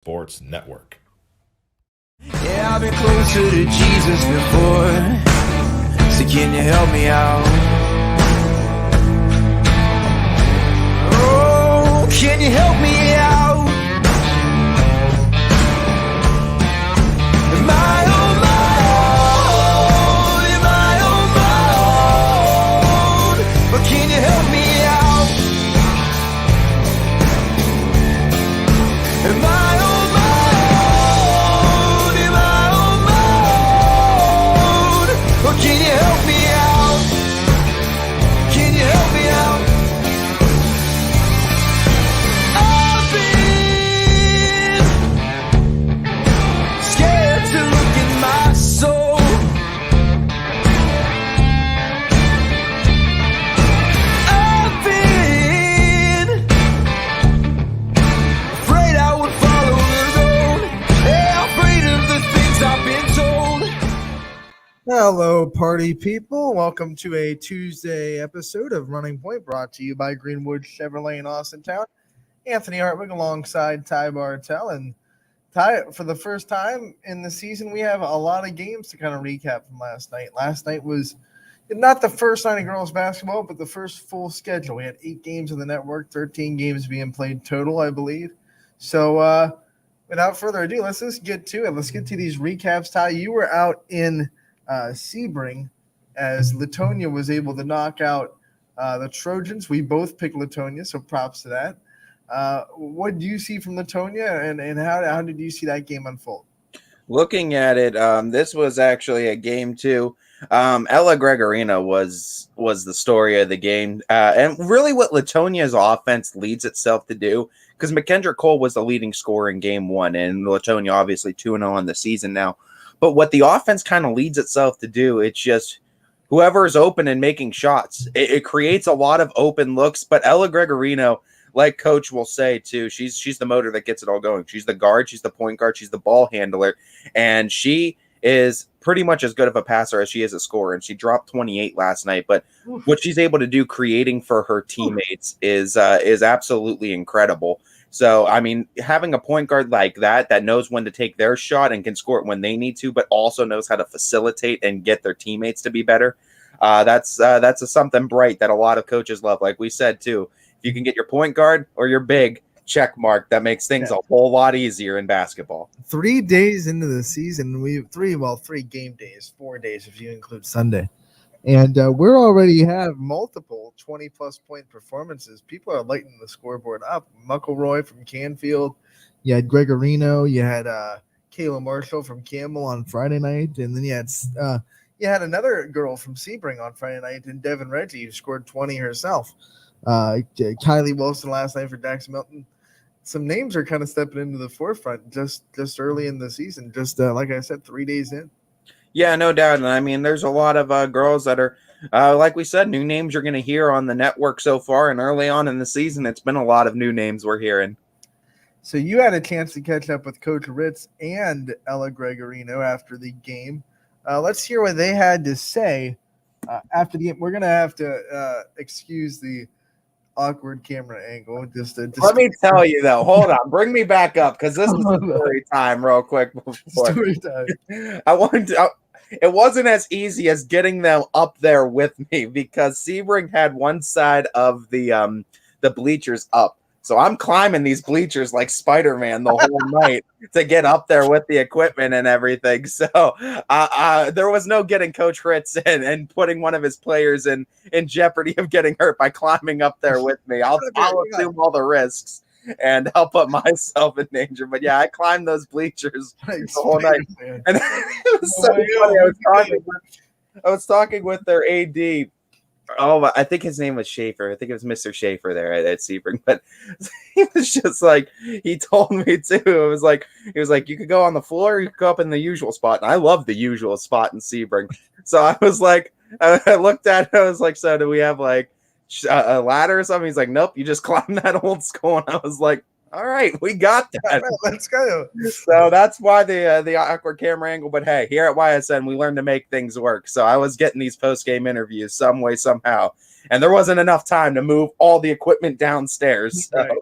Sports Network. Yeah, I've been closer to Jesus before, so can you help me out? Oh, can you help me out? Am I on my own? Am I on my own? But can you help me out? Am I on my own? Am I on my own? Or can you help me out? Can you help me out? I've been scared to look in my soul. I've been afraid I would follow the road. Yeah, afraid of the things I've been told. Hello, party people. Welcome to a Tuesday episode of Running Point, brought to you by Greenwood Chevrolet in Austintown. Anthony Hartwig alongside Ty Bartell. And Ty, for the first time in the season, we have a lot of games to kind of recap from last night. Last night was not the first night of girls basketball, but the first full schedule. We had 8 games on the network, 13 games being played total, I believe. So without further ado, let's just get to it. Let's get to these recaps. Ty, you were out in Sebring as Latonia was able to knock out the Trojans. We both picked Latonia, so props to that. What do you see from Latonia, and how did you see that game unfold? Looking at it, this was actually a game too. Ella Gregorina was the story of the game, and really what Latonia's offense leads itself to do, because McKendra Cole was the leading scorer in game 1, and Latonia obviously 2-0 on the season now. But what the offense kind of leads itself to do, it's just whoever is open and making shots. It creates a lot of open looks, but Ella Gregorino, like Coach will say too, she's the motor that gets it all going. She's the guard, she's the point guard, she's the ball handler, and she is pretty much as good of a passer as she is a scorer. And she dropped 28 last night, but what she's able to do creating for her teammates is absolutely incredible. So, I mean, having a point guard like that knows when to take their shot and can score it when they need to, but also knows how to facilitate and get their teammates to be better. That's something bright that a lot of coaches love. Like we said, too, if you can get your point guard or your big check mark, that makes things a whole lot easier in basketball. 3 days into the season, we have 3 game days, 4 days if you include Sunday. And we're already have multiple 20-plus point performances. People are lighting the scoreboard up. McElroy from Canfield. You had Gregorino. You had Kayla Marshall from Campbell on Friday night. And then you had another girl from Sebring on Friday night, and Devin Reggie, who scored 20 herself. Kylie Wilson last night for Dax Milton. Some names are kind of stepping into the forefront just early in the season. Just like I said, 3 days in. Yeah, no doubt. And I mean, there's a lot of girls that are, like we said, new names you're going to hear on the network so far. And early on in the season, it's been a lot of new names we're hearing. So you had a chance to catch up with Coach Ritz and Ella Gregorino after the game. Let's hear what they had to say after the game. We're going to have to excuse the awkward camera angle. Let me tell you, though. Hold on. Bring me back up, because this is story time real quick. Story time. It wasn't as easy as getting them up there with me, because Sebring had one side of the bleachers up. So I'm climbing these bleachers like Spider-Man the whole night to get up there with the equipment and everything. So there was no getting Coach Ritz and putting one of his players in jeopardy of getting hurt by climbing up there with me. I'll assume all the risks, and I'll put myself in danger. But yeah, I climbed those bleachers the whole night. And it was so funny. I was talking with their AD. Oh, I think his name was Schaefer. I think it was Mr. Schaefer there at Sebring. But he was just like, he told me too. He was like, you could go on the floor, or you could go up in the usual spot. And I love the usual spot in Sebring. So I was like, I looked at it. I was like, so do we have like a ladder or something? He's like, nope, you just climb that old school. And I was like, all right, we got that. All right, let's go. So that's why the awkward camera angle. But hey, here at YSN, we learn to make things work. So I was getting these post-game interviews some way, somehow. And there wasn't enough time to move all the equipment downstairs. So. Right.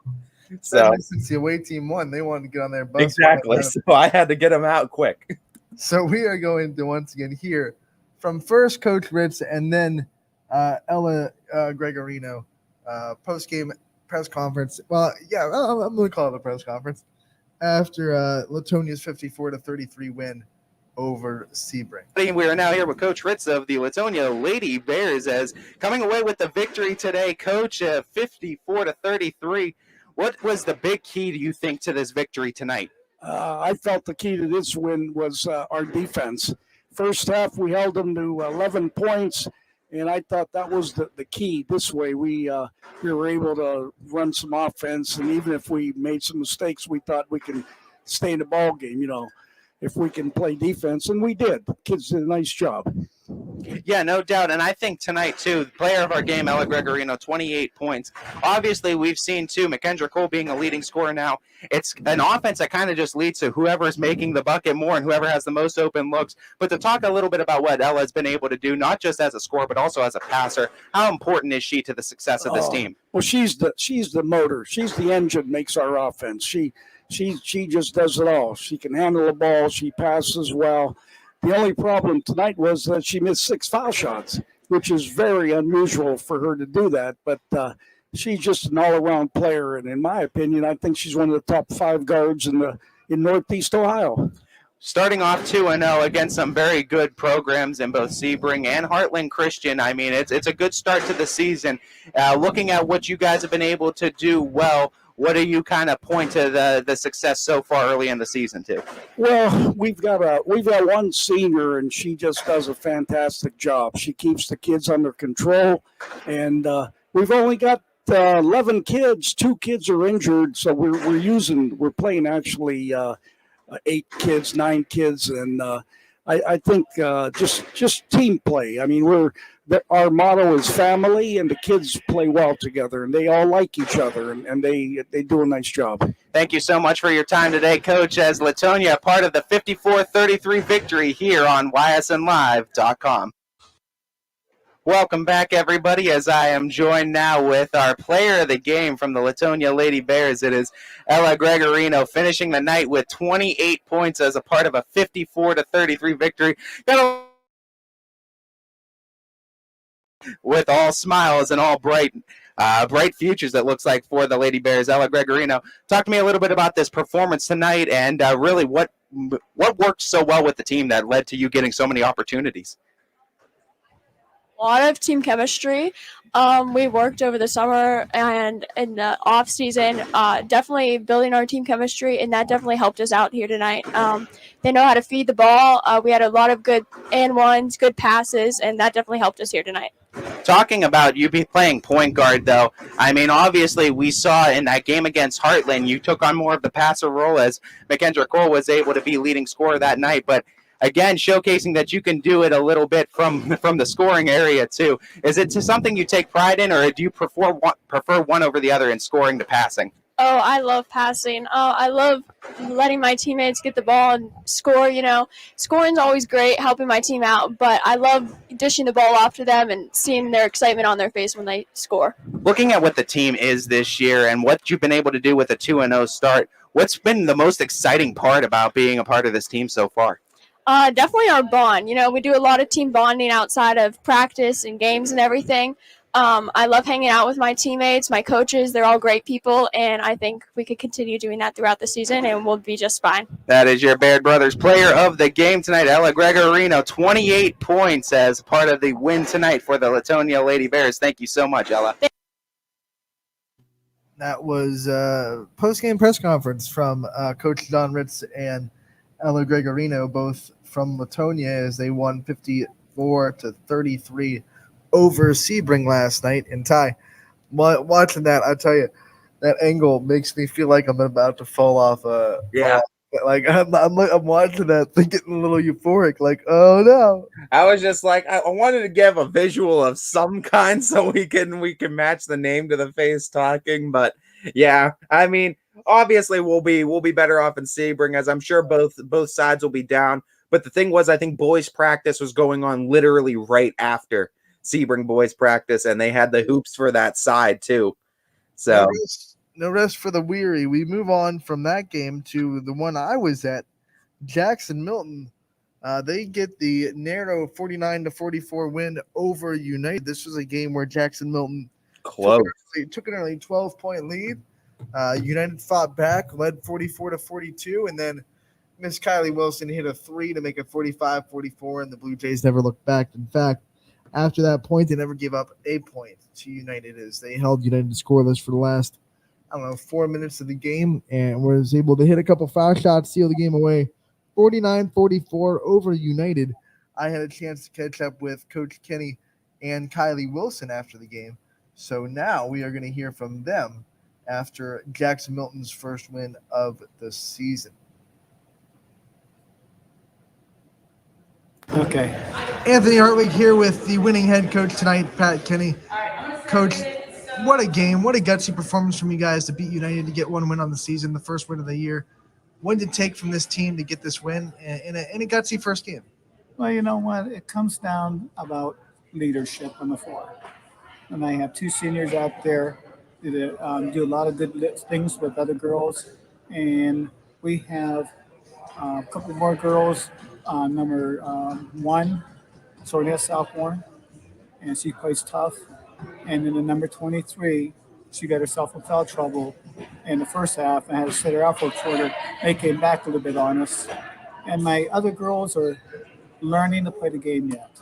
So since the away team won, they wanted to get on their bus. exactly. So I had to get them out quick. So we are going to once again hear from first Coach Ritz and then Ella Gregorino post game press conference. Well, yeah, I'm going to call it a press conference after Latonia's 54-33 win over Sebring. We are now here with Coach Ritz of the Latonia Lady Bears, as coming away with the victory today. Coach, 54-33. What was the big key, do you think, to this victory tonight? I felt the key to this win was our defense. First half, we held them to 11 points, and I thought that was the key. This way, we were able to run some offense, and even if we made some mistakes, we thought we can stay in the ball game, if we can play defense, and we did. The kids did a nice job. Yeah, no doubt. And I think tonight, too, the player of our game, Ella Gregorino, 28 points. Obviously, we've seen, too, McKendra Cole being a leading scorer now. It's an offense that kind of just leads to whoever's making the bucket more and whoever has the most open looks. But to talk a little bit about what Ella has been able to do, not just as a scorer, but also as a passer, how important is she to the success of this team? Well, she's the motor. She's the engine makes our offense. She just does it all. She can handle the ball. She passes well. The only problem tonight was that she missed 6 foul shots, which is very unusual for her to do that. But she's just an all-around player, and in my opinion, I think she's one of the top 5 guards in Northeast Ohio. Starting off 2-0 against some very good programs in both Sebring and Heartland Christian. I mean, it's a good start to the season. Looking at what you guys have been able to do well, what do you kind of point to the success so far early in the season to? Well, we've got one senior, and she just does a fantastic job. She keeps the kids under control, and we've only got 11 kids. 2 kids are injured, so we're playing actually 8 kids, 9 kids, and I think just team play. I mean, our motto is family, and the kids play well together, and they all like each other, and they do a nice job. Thank you so much for your time today, Coach, as Latonia, a part of the 54-33 victory here on ysnlive.com. Welcome back, everybody, as I am joined now with our player of the game from the Latonia Lady Bears. It is Ella Gregorino, finishing the night with 28 points as a part of a 54-33 victory. With all smiles and all bright futures, it looks like, for the Lady Bears. Ella Gregorino, talk to me a little bit about this performance tonight, and really what worked so well with the team that led to you getting so many opportunities. A lot of team chemistry. We worked over the summer and in the off season, definitely building our team chemistry, and that definitely helped us out here tonight. They know how to feed the ball. We had a lot of good and ones, good passes, and that definitely helped us here tonight. Talking about you be playing point guard, though, I mean, obviously we saw in that game against Heartland, you took on more of the passer role as McKendra Cole was able to be leading scorer that night, but again, showcasing that you can do it a little bit from the scoring area too. Is it something you take pride in, or do you prefer one over the other in scoring to passing? Oh, I love passing. I love letting my teammates get the ball and score. Scoring's always great, helping my team out, but I love dishing the ball off to them and seeing their excitement on their face when they score. Looking at what the team is this year and what you've been able to do with a 2-0 start, what's been the most exciting part about being a part of this team so far? Definitely our bond. We do a lot of team bonding outside of practice and games and everything. I love hanging out with my teammates, my coaches. They're all great people, and I think we could continue doing that throughout the season, and we'll be just fine. That is your Baird Brothers player of the game tonight, Ella Gregorino, 28 points as part of the win tonight for the Latonia Lady Bears. Thank you so much, Ella. That was a post-game press conference from Coach Don Ritz and Ella Gregorino, both from Latonia, as they won 54-33 over Sebring last night. And Ty, watching that, I tell you, that angle makes me feel like I'm about to fall off. Yeah. Like I'm watching that, thinking a little euphoric, like, oh no. I was just like, I wanted to give a visual of some kind so we can match the name to the face talking. But yeah, I mean, obviously we'll be better off in Sebring, as I'm sure both sides will be down. But the thing was, I think boys practice was going on literally right after Sebring boys practice, and they had the hoops for that side too. So no rest for the weary. We move on from that game to the one I was at, Jackson Milton. They get the narrow 49-44 win over United. This was a game where Jackson Milton Close. took an early 12-point lead. United fought back, led 44-42, and then Miss Kylie Wilson hit a three to make it 45-44, and the Blue Jays never looked back. In fact, after that point, they never gave up a point to United as they held United scoreless for the last, 4 minutes of the game, and was able to hit a couple foul shots, seal the game away, 49-44 over United. I had a chance to catch up with Coach Kenny and Kylie Wilson after the game. So now we are going to hear from them after Jackson Milton's first win of the season. Okay. Anthony Hartwig here with the winning head coach tonight, Pat Kenny. Coach, what a game. What a gutsy performance from you guys to beat United to get one win on the season, the first win of the year. What did it take from this team to get this win in a gutsy first game? Well, you know what? It comes down about leadership on the floor. And I have two seniors out there that do a lot of good things with other girls. And we have a couple more girls. Number one, Sonia sophomore, and she plays tough. And then the number 23, she got herself in foul trouble in the first half and had to sit her out for a quarter. They came back a little bit on us. And my other girls are learning to play the game yet.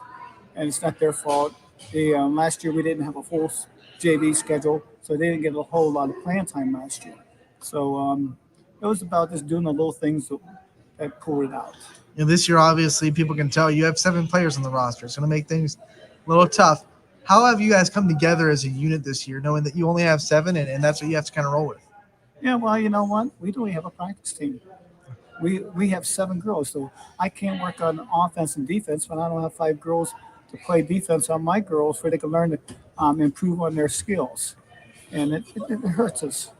And it's not their fault. Last year we didn't have a full JV schedule, so they didn't get a whole lot of playing time last year. So it was about just doing the little things that pulled it out. This year, obviously, people can tell you have 7 players on the roster. It's going to make things a little tough. How have you guys come together as a unit this year, knowing that you only have 7 and that's what you have to kind of roll with? Yeah, well, you know what? We don't have a practice team. We have 7 girls, so I can't work on offense and defense when I don't have 5 girls to play defense on my girls where they can learn to improve on their skills. And it hurts us.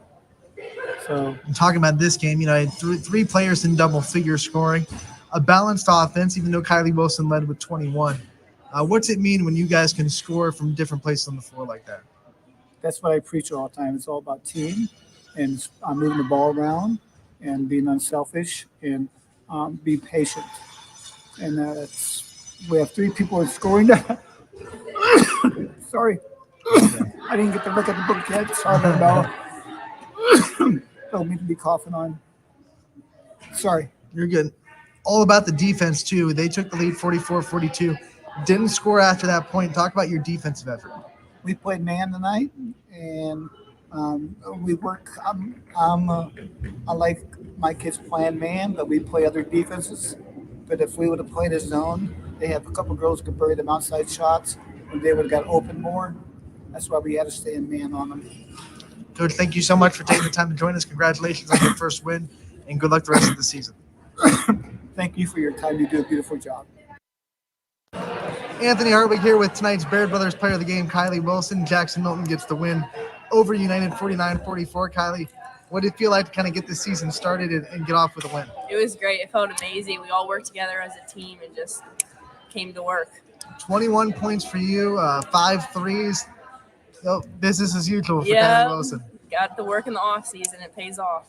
So, and talking about this game, I had three players in double figure scoring, a balanced offense, even though Kylie Wilson led with 21. What's it mean when you guys can score from different places on the floor like that? That's what I preach all the time. It's all about team and moving the ball around and being unselfish and be patient. And we have 3 people scoring. Sorry. I didn't get to look at the book yet. Sorry about that. Don't mean to be coughing on. Sorry. You're good. All about the defense, too. They took the lead 44-42. Didn't score after that point. Talk about your defensive effort. We played man tonight, and we work. I like my kids playing man, but we play other defenses. But if we would have played a zone, they have a couple girls who could bury them outside shots, and they would have got open more. That's why we had to stay in man on them. Coach, thank you so much for taking the time to join us. Congratulations on your first win, and good luck the rest of the season. Thank you for your time. You do a beautiful job. Anthony Hartwig here with tonight's Baird Brothers player of the game, Kylie Wilson. Jackson Milton gets the win over United 49-44. Kylie, what did it feel like to kind of get this season started and get off with a win? It was great. It felt amazing. We all worked together as a team and just came to work. 21 points for you, 5 threes. So business as usual for Kylie Wilson. Got the work in the off season. It pays off.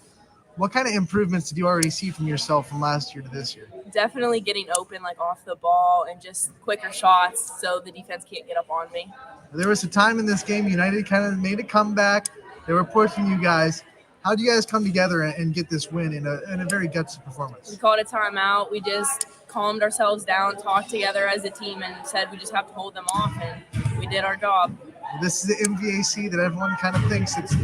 What kind of improvements did you already see from yourself from last year to this year? Definitely getting open, like off the ball, and just quicker shots so the defense can't get up on me. There was a time in this game United kind of made a comeback. They were pushing you guys. How do you guys come together and get this win in a very gutsy performance? We called a timeout. We just calmed ourselves down, talked together as a team, and said we just have to hold them off, and we did our job. This is the MVAC that everyone kind of thinks it's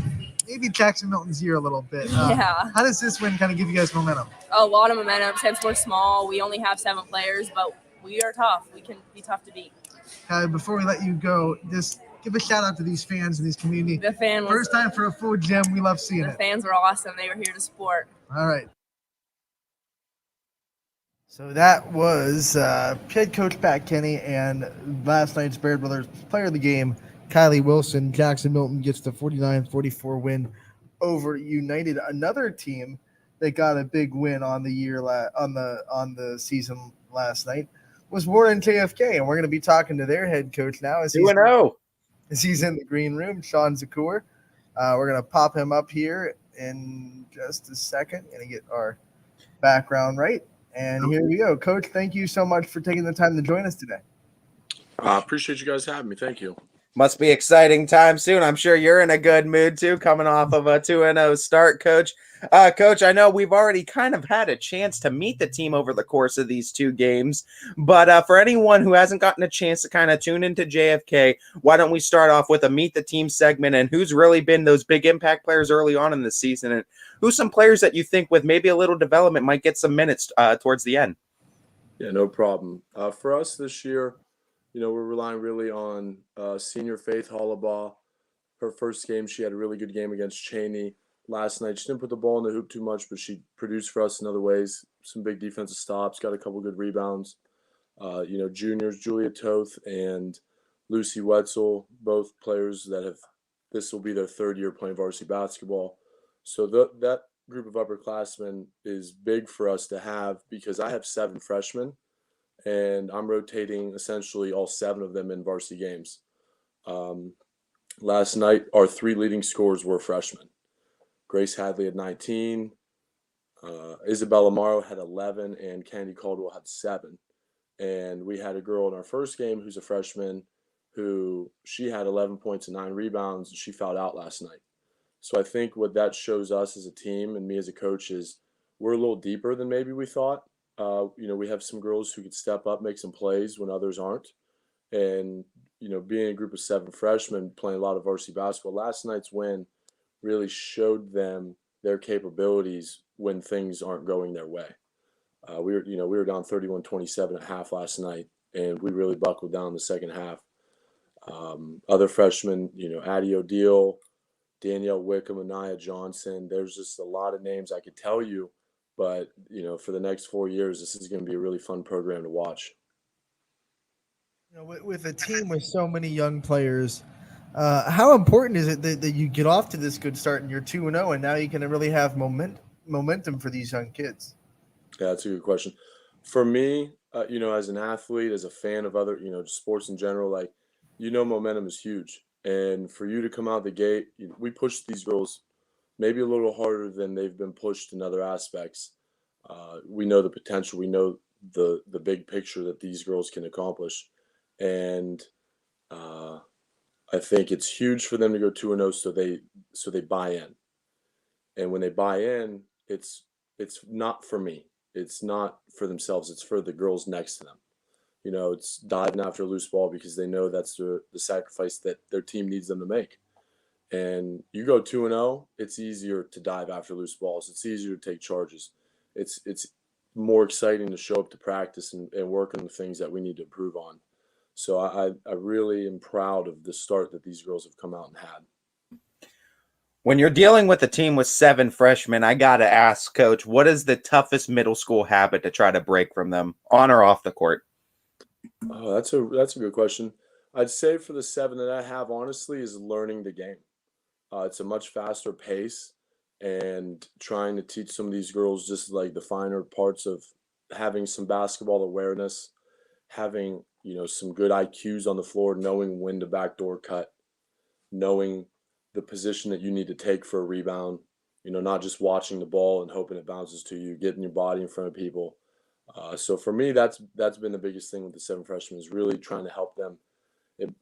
maybe Jackson Milton's year a little bit. Yeah. How does this win kind of give you guys momentum? A lot of momentum. Since we're small, we only have 7 players, but we are tough. We can be tough to beat. Before we let you go, just give a shout out to these fans in these community. The fan was First time for a full gym. We love seeing the it. fans were awesome. They were here to support. All right. So that was head coach Pat Kenny and last night's Baird Brothers player of the game, Kylie Wilson. Jackson Milton gets the 49-44 win over United. Another team that got a big win on the year on the season last night was Warren JFK, and we're going to be talking to their head coach now as he's in the green room, Sean Zakur. We're going to pop him up here in just a second. Going to get our background right. And here we go. Coach, thank you so much for taking the time to join us today. I appreciate you guys having me. Thank you. Must be exciting time soon. I'm sure you're in a good mood too, coming off of a 2-0 start, Coach. Coach, I know we've already kind of had a chance to meet the team over the course of these two games, but for anyone who hasn't gotten a chance to kind of tune into JFK, why don't we start off with a meet the team segment and who's really been those big impact players early on in the season, and who's some players that you think with maybe a little development might get some minutes towards the end? Yeah, no problem. For us this year, we're relying really on senior Faith Hollabaugh. Her first game, she had a really good game against Cheney. Last night, she didn't put the ball in the hoop too much, but she produced for us in other ways. Some big defensive stops, got a couple good rebounds. Juniors, Julia Toth and Lucy Wetzel, both players that this will be their third year playing varsity basketball. So that group of upperclassmen is big for us to have because I have 7 freshmen and I'm rotating essentially all 7 of them in varsity games. Last night, our 3 leading scorers were freshmen. Grace Hadley had 19, Isabella Morrow had 11, and Candy Caldwell had 7. And we had a girl in our first game who's a freshman who she had 11 points and 9 rebounds, and she fouled out last night. So I think what that shows us as a team and me as a coach is we're a little deeper than maybe we thought. We have some girls who could step up, make some plays when others aren't. And, being a group of 7 freshmen playing a lot of varsity basketball, last night's win really showed them their capabilities when things aren't going their way. We were down 31-27 at half last night, and we really buckled down in the second half. Other freshmen, Addie O'Deal, Danielle Wickham, and Nia Johnson. There's just a lot of names I could tell you, but for the next 4 years, this is going to be a really fun program to watch. With a team with so many young players, how important is it that you get off to this good start and you're 2-0, and now you can really have momentum for these young kids? Yeah, that's a good question. For me, as an athlete, as a fan of other, sports in general, momentum is huge. And for you to come out the gate, we push these girls maybe a little harder than they've been pushed in other aspects. We know the potential. We know the big picture that these girls can accomplish. And I think it's huge for them to go 2-0 so they buy in. And when they buy in, it's not for me. It's not for themselves. It's for the girls next to them. It's diving after a loose ball because they know that's the sacrifice that their team needs them to make. And you go 2-0, it's easier to dive after loose balls. It's easier to take charges. It's more exciting to show up to practice and work on the things that we need to improve on. So I really am proud of the start that these girls have come out and had. When you're dealing with a team with 7 freshmen, I got to ask, Coach, what is the toughest middle school habit to try to break from them, on or off the court? Oh, that's a good question. I'd say for the 7 that I have, honestly, is learning the game. It's a much faster pace, and trying to teach some of these girls just like the finer parts of having some basketball awareness, having some good IQs on the floor, knowing when to backdoor cut, knowing the position that you need to take for a rebound, not just watching the ball and hoping it bounces to you, getting your body in front of people. So for me, that's been the biggest thing with the 7 freshmen is really trying to help them. It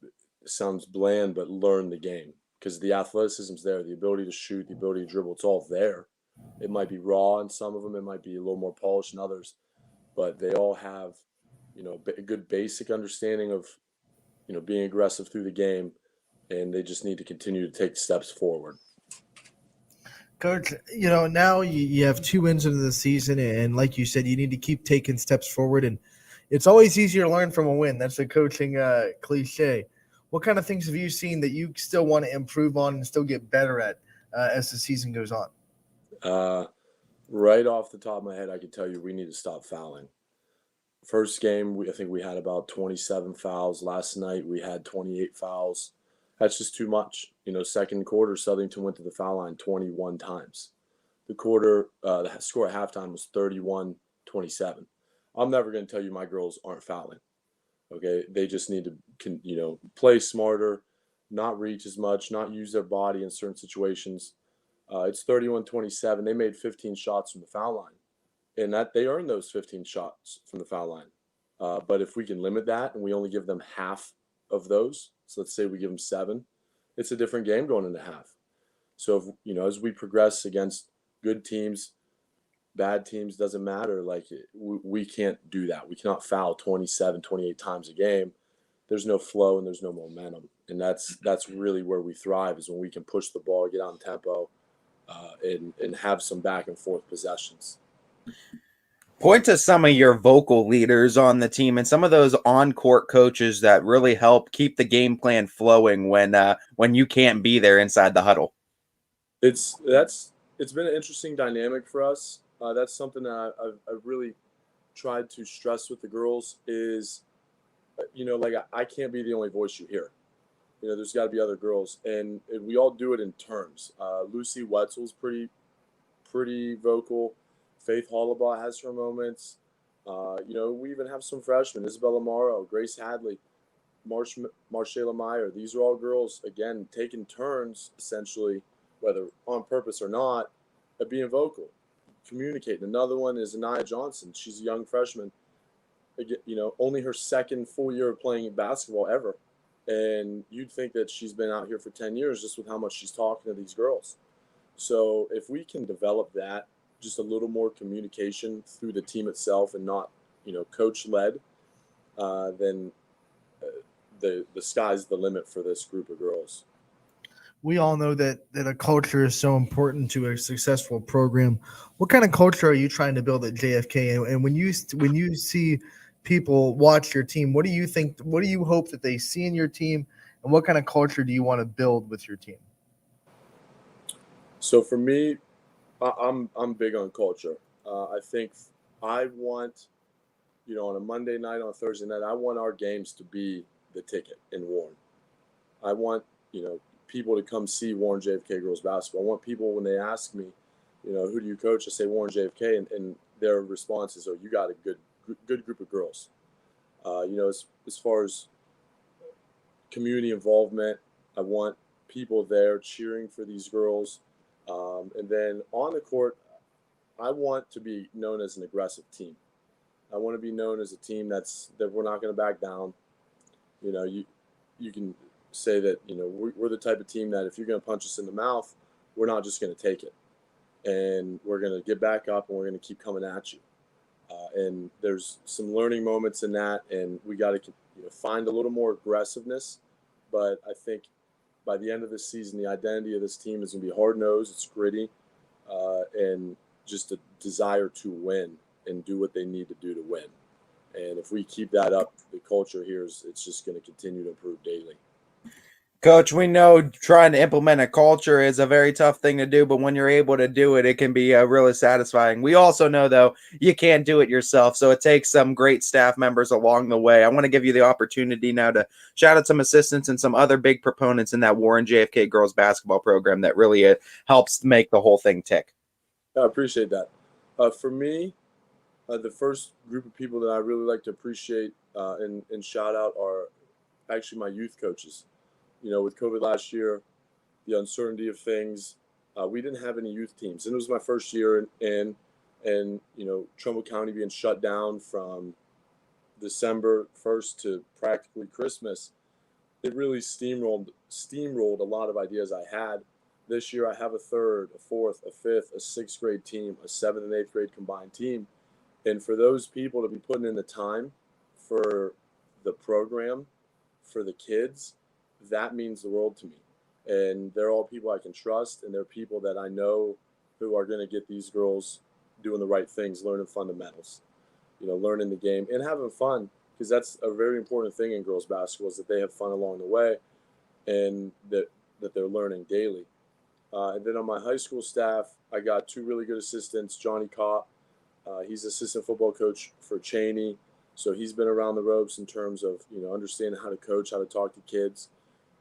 sounds bland, but learn the game because the athleticism's there, the ability to shoot, the ability to dribble, it's all there. It might be raw in some of them, it might be a little more polished in others, but they all have a good basic understanding of being aggressive through the game, and they just need to continue to take steps forward. Coach, now you have 2 wins into the season, and like you said, you need to keep taking steps forward, and it's always easier to learn from a win. That's a coaching cliche. What kind of things have you seen that you still want to improve on and still get better at as the season goes on? Right off the top of my head, I can tell you we need to stop fouling. First game, I think we had about 27 fouls. Last night, we had 28 fouls. That's just too much. Second quarter, Southington went to the foul line 21 times. The score at halftime was 31-27. I'm never going to tell you my girls aren't fouling. Okay, they just need to, play smarter, not reach as much, not use their body in certain situations. It's 31-27. They made 15 shots from the foul line, and that they earned those 15 shots from the foul line. But if we can limit that and we only give them half of those, so let's say we give them 7, it's a different game going into half. So if, as we progress against good teams, bad teams, doesn't matter. Like we can't do that. We cannot foul 27, 28 times a game. There's no flow and there's no momentum, and that's really where we thrive, is when we can push the ball, get on tempo, and have some back and forth possessions. Point to some of your vocal leaders on the team and some of those on-court coaches that really help keep the game plan flowing when you can't be there inside the huddle. It's been an interesting dynamic for us. That's something that I've really tried to stress with the girls is, like I can't be the only voice you hear. There's got to be other girls, and we all do it in turns. Lucy Wetzel's pretty vocal. Faith Hollabaugh has her moments. We even have some freshmen: Isabella Morrow, Grace Hadley, Marshalla Meyer. These are all girls, again, taking turns, essentially, whether on purpose or not, at being vocal, communicating. Another one is Anaya Johnson. She's a young freshman. Only her second full year of playing basketball ever. And you'd think that she's been out here for 10 years just with how much she's talking to these girls. So if we can develop that, just a little more communication through the team itself and not, coach-led, then the sky's the limit for this group of girls. We all know that a culture is so important to a successful program. What kind of culture are you trying to build at JFK? And when you see people watch your team, what do you think? What do you hope that they see in your team, and what kind of culture do you want to build with your team? So for me, I'm big on culture. I think I want, on a Monday night, on a Thursday night, I want our games to be the ticket in Warren. I want, people to come see Warren JFK girls basketball. I want people, when they ask me, who do you coach? I say Warren JFK, and their response is, oh, you got a good group of girls. As far as community involvement, I want people there cheering for these girls. And then on the court, I want to be known as an aggressive team. I want to be known as a team that we're not going to back down. You can say that, we're the type of team that if you're going to punch us in the mouth, we're not just going to take it. And we're going to get back up and we're going to keep coming at you. And there's some learning moments in that, and we got to find a little more aggressiveness. But I think by the end of this season, the identity of this team is going to be hard-nosed, it's gritty, and just a desire to win and do what they need to do to win. And if we keep that up, the culture here it's just going to continue to improve daily. Coach, we know trying to implement a culture is a very tough thing to do, but when you're able to do it, it can be really satisfying. We also know, though, you can't do it yourself, so it takes some great staff members along the way. I want to give you the opportunity now to shout out some assistants and some other big proponents in that Warren JFK girls basketball program that really helps make the whole thing tick. I appreciate that. For me, the first group of people that I really like to appreciate and shout out are actually my youth coaches. With COVID last year, the uncertainty of things, we didn't have any youth teams. And it was my first year and Trumbull County being shut down from December 1st to practically Christmas. It really steamrolled a lot of ideas I had. This year I have a third, a fourth, a fifth, a sixth grade team, a seventh and eighth grade combined team. And for those people to be putting in the time for the program, for the kids, that means the world to me. And they're all people I can trust, and they're people that I know who are going to get these girls doing the right things, learning fundamentals, learning the game and having fun, because that's a very important thing in girls basketball, is that they have fun along the way and that they're learning daily. And then on my high school staff, I got 2 really good assistants. Johnny Kopp, he's assistant football coach for Cheney, so he's been around the ropes in terms of understanding how to coach, how to talk to kids.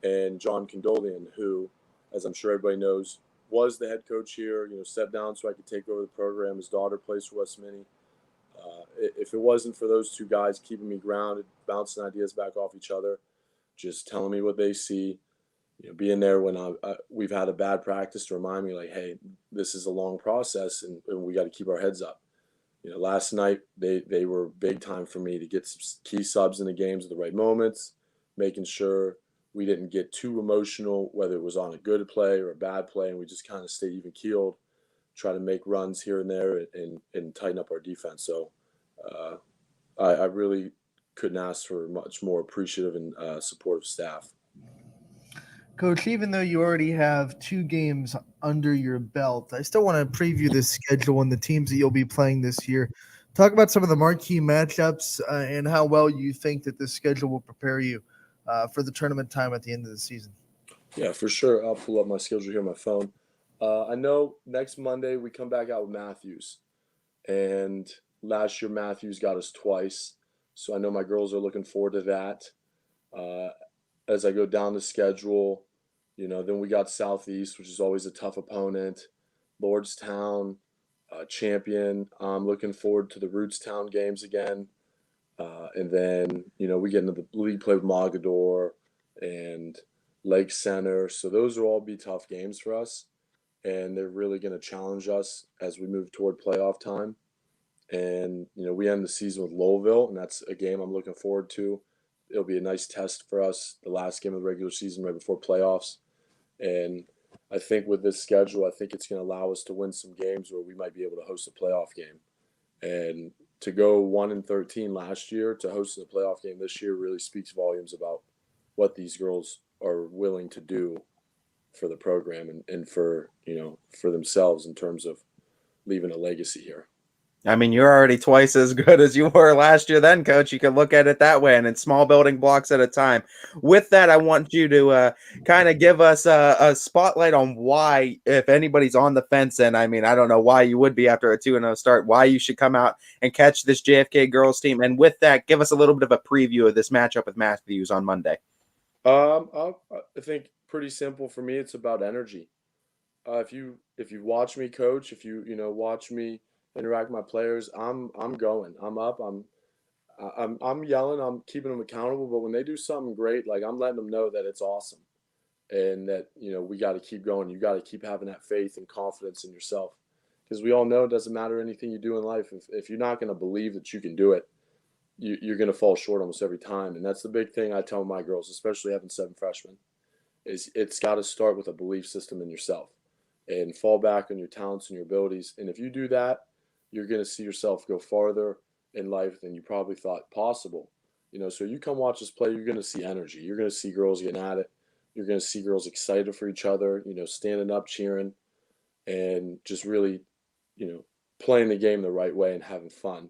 And John Condolian, who, as I'm sure everybody knows, was the head coach here, stepped down so I could take over the program. His daughter plays for West Minnie. If it wasn't for those 2 guys keeping me grounded, bouncing ideas back off each other, just telling me what they see, being there when we've had a bad practice to remind me, like, hey, this is a long process, and we got to keep our heads up. Last night they were big time for me to get some key subs in the games at the right moments, making sure we didn't get too emotional, whether it was on a good play or a bad play, and we just kind of stay even keeled, try to make runs here and there, and tighten up our defense. So I really couldn't ask for much more appreciative and supportive staff. Coach, even though you already have 2 games under your belt, I still want to preview the schedule and the teams that you'll be playing this year. Talk about some of the marquee matchups and how well you think that this schedule will prepare you for the tournament time at the end of the season. Yeah, for sure. I'll pull up my schedule here on my phone. I know next Monday we come back out with Matthews. And last year Matthews got us twice. So I know my girls are looking forward to that. As I go down the schedule, then we got Southeast, which is always a tough opponent. Lordstown, Champion. I'm looking forward to the Rootstown games again. And then, we get into the league play with Mogador and Lake Center. So those will all be tough games for us. And they're really going to challenge us as we move toward playoff time. And, we end the season with Lowellville, and that's a game I'm looking forward to. It'll be a nice test for us, the last game of the regular season right before playoffs. And I think with this schedule, I think it's going to allow us to win some games where we might be able to host a playoff game. And to go 1-13 last year to host a playoff game this year really speaks volumes about what these girls are willing to do for the program and for themselves in terms of leaving a legacy here. I mean, you're already twice as good as you were last year then, Coach. You can look at it that way, and it's small building blocks at a time. With that, I want you to kind of give us a spotlight on why, if anybody's on the fence, and I mean, I don't know why you would be after a 2-0 start, why you should come out and catch this JFK girls team. And with that, give us a little bit of a preview of this matchup with Matthews on Monday. I think pretty simple for me. It's about energy. If you watch me coach, if you watch me interact with my players, I'm going. I'm up. I'm yelling. I'm keeping them accountable. But when they do something great, like I'm letting them know that it's awesome, and that we got to keep going. You got to keep having that faith and confidence in yourself, because we all know it doesn't matter anything you do in life. If you're not going to believe that you can do it, you're going to fall short almost every time. And that's the big thing I tell my girls, especially having 7 freshmen, is it's got to start with a belief system in yourself and fall back on your talents and your abilities. And if you do that, you're going to see yourself go farther in life than you probably thought possible. So you come watch us play, you're going to see energy. You're going to see girls getting at it. You're going to see girls excited for each other, standing up, cheering, and just really, playing the game the right way and having fun.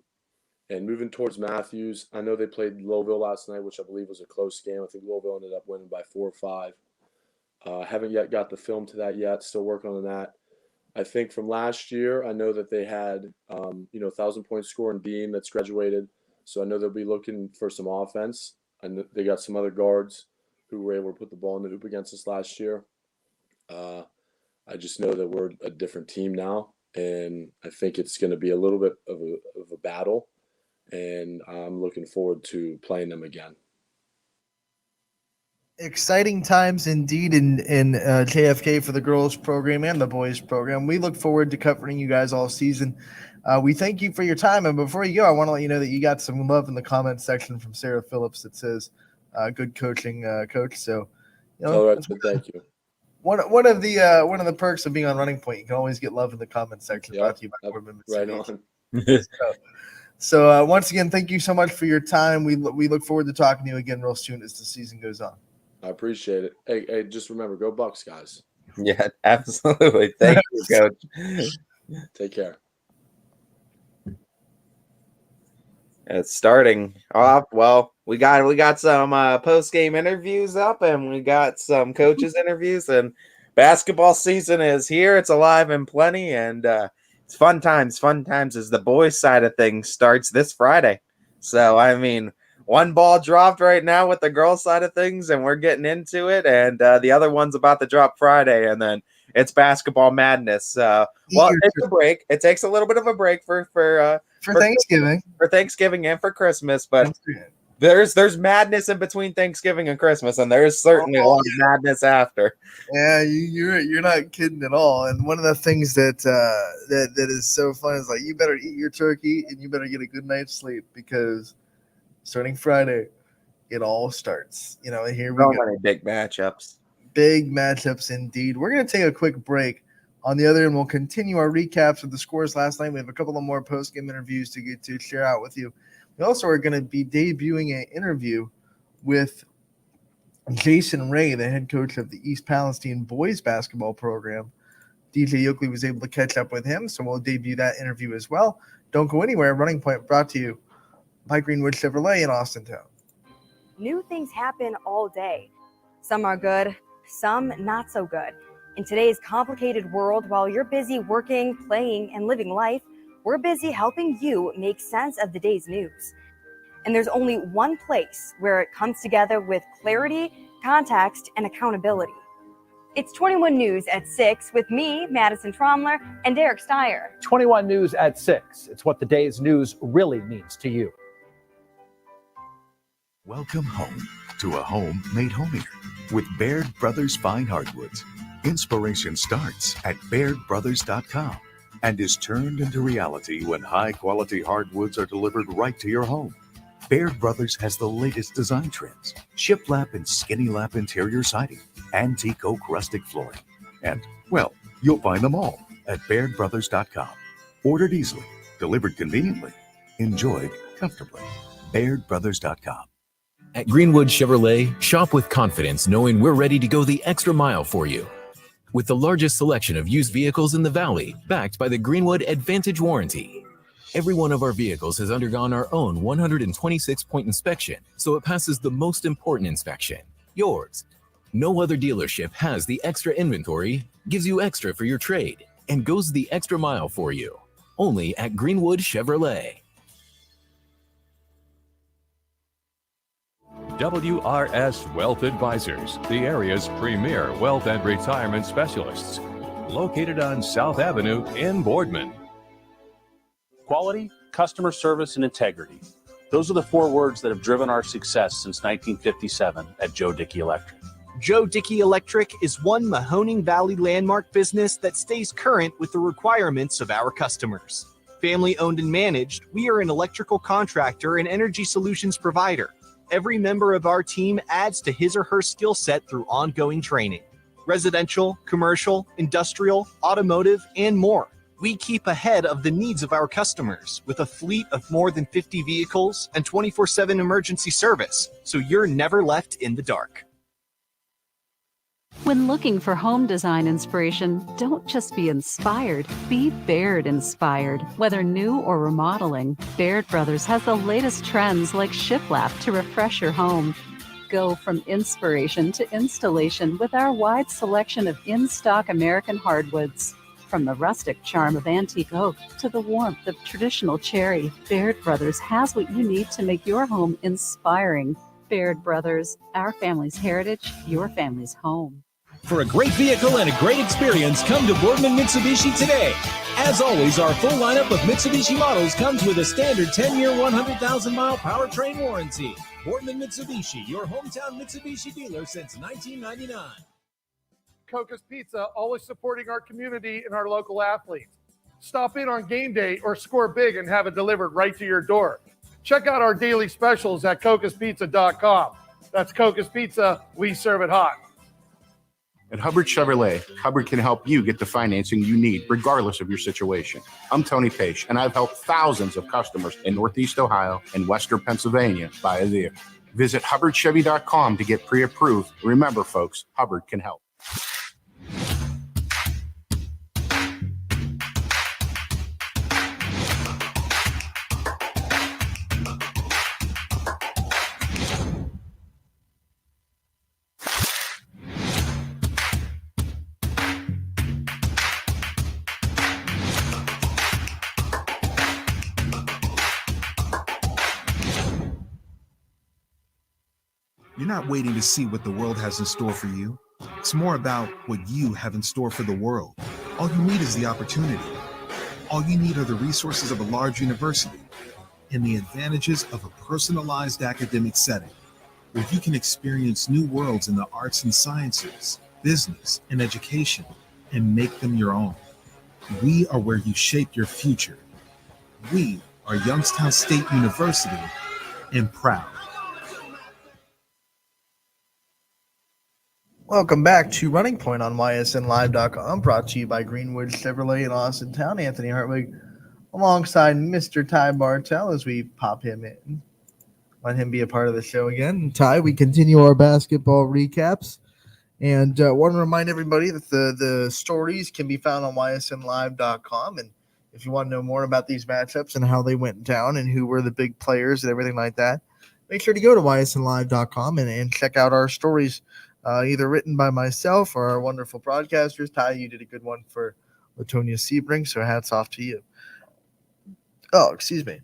And moving towards Matthews, I know they played Lowellville last night, which I believe was a close game. I think Lowellville ended up winning by 4 or 5. Haven't yet got the film to that yet. Still working on that. I think from last year, I know that they had, 1,000-point scoring Dean that's graduated. So I know they'll be looking for some offense. And they got some other guards who were able to put the ball in the hoop against us last year. I just know that we're a different team now. And I think it's going to be a little bit of a battle. And I'm looking forward to playing them again. Exciting times indeed in JFK for the girls program and the boys program. We look forward to covering you guys all season. We thank you for your time. And before you go, I want to let you know that you got some love in the comments section from Sarah Phillips that says, good coaching, coach. So, All right, thank you. One of the perks of being on Running Point, you can always get love in the comment section. Yeah, Brought to you by Corbin right on. So once again, thank you so much for your time. We look forward to talking to you again real soon as the season goes on. I appreciate it. Hey, just remember, go Bucks, guys. Yeah, absolutely. Thank you, Coach. Take care. It's starting off. Well, we got some post-game interviews up, and we got some coaches interviews, and basketball season is here. It's alive and plenty, and it's fun times. Fun times as the boys' side of things starts this Friday. So, I mean, one ball dropped right now with the girls' side of things, and we're getting into it. And the other one's about to drop Friday, and then it's basketball madness. Well, it's a break. It takes a little bit of a break for Thanksgiving. For Thanksgiving and for Christmas, but there's madness in between Thanksgiving and Christmas, and there is certainly a lot of madness after. Yeah, you're not kidding at all. And one of the things that is so fun is like you better eat your turkey and you better get a good night's sleep because starting Friday, it all starts. Here we So go. many big matchups. Big matchups indeed. We're going to take a quick break. On the other end, we'll continue our recaps of the scores last night. We have a couple of more post-game interviews to get to share out with you. We also are going to be debuting an interview with Jason Ray, the head coach of the East Palestine boys basketball program. DJ Yoakley was able to catch up with him, so we'll debut that interview as well. Don't go anywhere. Running Point brought to you by Greenwood Chevrolet in Austintown. New things happen all day. Some are good, some not so good. In today's complicated world, while you're busy working, playing, and living life, we're busy helping you make sense of the day's news. And there's only one place where it comes together with clarity, context, and accountability. It's 21 News at 6 with me, Madison Tromler, and Derek Steyer. 21 News at 6. It's what the day's news really means to you. Welcome home to a home made homier with Baird Brothers Fine Hardwoods. Inspiration starts at BairdBrothers.com and is turned into reality when high-quality hardwoods are delivered right to your home. Baird Brothers has the latest design trends, shiplap and skinny lap interior siding, antique oak rustic flooring. And, well, you'll find them all at BairdBrothers.com. Ordered easily, delivered conveniently, enjoyed comfortably. BairdBrothers.com. At Greenwood Chevrolet, shop with confidence knowing we're ready to go the extra mile for you. With the largest selection of used vehicles in the Valley, backed by the Greenwood Advantage Warranty. Every one of our vehicles has undergone our own 126-point inspection, so it passes the most important inspection, yours. No other dealership has the extra inventory, gives you extra for your trade, and goes the extra mile for you. Only at Greenwood Chevrolet. WRS Wealth Advisors, the area's premier wealth and retirement specialists. Located on South Avenue in Boardman. Quality, customer service, and integrity. Those are the 4 words that have driven our success since 1957 at Joe Dickey Electric. Joe Dickey Electric is one Mahoning Valley landmark business that stays current with the requirements of our customers. Family owned and managed, we are an electrical contractor and energy solutions provider. Every member of our team adds to his or her skill set through ongoing training. Residential, commercial, industrial, automotive, and more. We keep ahead of the needs of our customers with a fleet of more than 50 vehicles and 24/7 emergency service, so you're never left in the dark. When looking for home design inspiration, don't just be inspired, be Baird inspired. Whether new or remodeling, Baird Brothers has the latest trends like shiplap to refresh your home. Go from inspiration to installation with our wide selection of in-stock American hardwoods. From the rustic charm of antique oak to the warmth of traditional cherry, Baird Brothers has what you need to make your home inspiring. Baird Brothers, our family's heritage, your family's home. For a great vehicle and a great experience, come to Boardman Mitsubishi today. As always, our full lineup of Mitsubishi models comes with a standard 10-year, 100,000-mile powertrain warranty. Boardman Mitsubishi, your hometown Mitsubishi dealer since 1999. Coca's Pizza, always supporting our community and our local athletes. Stop in on game day or score big and have it delivered right to your door. Check out our daily specials at cocaspizza.com. That's Coca's Pizza, we serve it hot. At Hubbard Chevrolet, Hubbard can help you get the financing you need, regardless of your situation. I'm Tony Page, and I've helped thousands of customers in Northeast Ohio and Western Pennsylvania buy a vehicle. Visit HubbardChevy.com to get pre-approved. Remember, folks, Hubbard can help. You're not waiting to see what the world has in store for you. It's more about what you have in store for the world. All you need is the opportunity. All you need are the resources of a large university. and the advantages of a personalized academic setting, where you can experience new worlds in the arts and sciences, business, and education, and make them your own. We are where you shape your future. We are Youngstown State University, and proud. Welcome back to Running Point on ysnlive.com, brought to you by Greenwood Chevrolet in Austin Town. Anthony Hartwig alongside Mr. Ty Bartell as we pop him in. Let him be a part of the show again. Ty, we continue our basketball recaps. And want to remind everybody that the stories can be found on ysnlive.com. And if you want to know more about these matchups and how they went down and who were the big players and everything like that, make sure to go to ysnlive.com and check out our stories, either written by myself or our wonderful broadcasters. Ty, you did a good one for Latonia Sebring, so hats off to you. Oh, excuse me.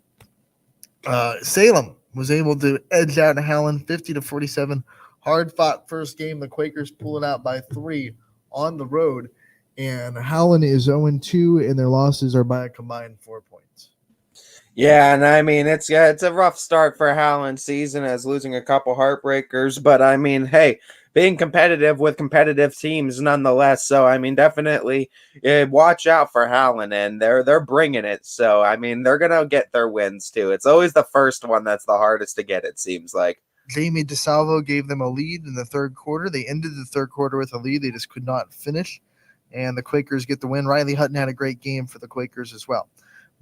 Salem was able to edge out Howland 50-47. Hard-fought first game. The Quakers pull it out by 3 on the road. And Howland is 0-2, and their losses are by a combined 4 points. Yeah, and I mean it's a rough start for Howland's season as losing a couple heartbreakers, but I mean, hey, being competitive with competitive teams nonetheless. So I mean, definitely watch out for Howland, and they're bringing it. So I mean, they're gonna get their wins too. It's always the first one that's the hardest to get. It seems like. Jamie DeSalvo gave them a lead in the third quarter. They ended the third quarter with a lead. They just could not finish, and the Quakers get the win. Riley Hutton had a great game for the Quakers as well.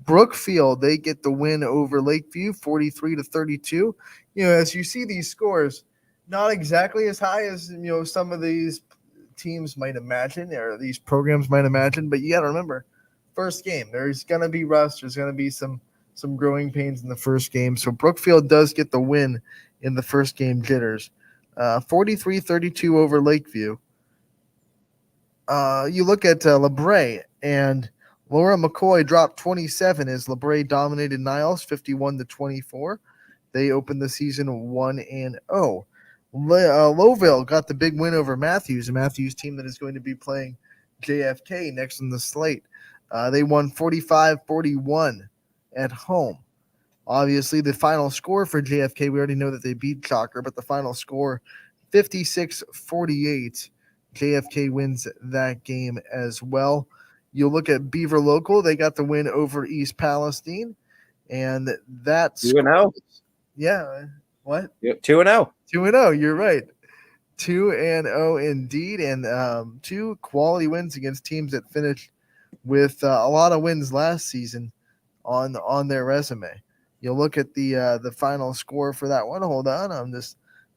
Brookfield, they get the win over Lakeview, 43-32. You know, as you see these scores, not exactly as high as, you know, some of these teams might imagine or these programs might imagine, but you got to remember, first game, there's going to be rust. There's going to be some growing pains in the first game. So Brookfield does get the win in the first game jitters. 43-32 over Lakeview. You look at LeBray, and Laura McCoy dropped 27 as LeBray dominated Niles 51-24. They opened the season 1-0. Lowville got the big win over Matthews, a Matthews team that is going to be playing JFK next on the slate. They won 45-41 at home. Obviously, the final score for JFK, we already know that they beat Chalker, but the final score, 56-48. JFK wins that game as well. You look at Beaver Local, they got the win over East Palestine, and that's 2-0. Yeah. What? 2-0. 2-0. You're right. 2-0 indeed, and 2 quality wins against teams that finished with a lot of wins last season on their resume. You look at the final score for that one. Hold on,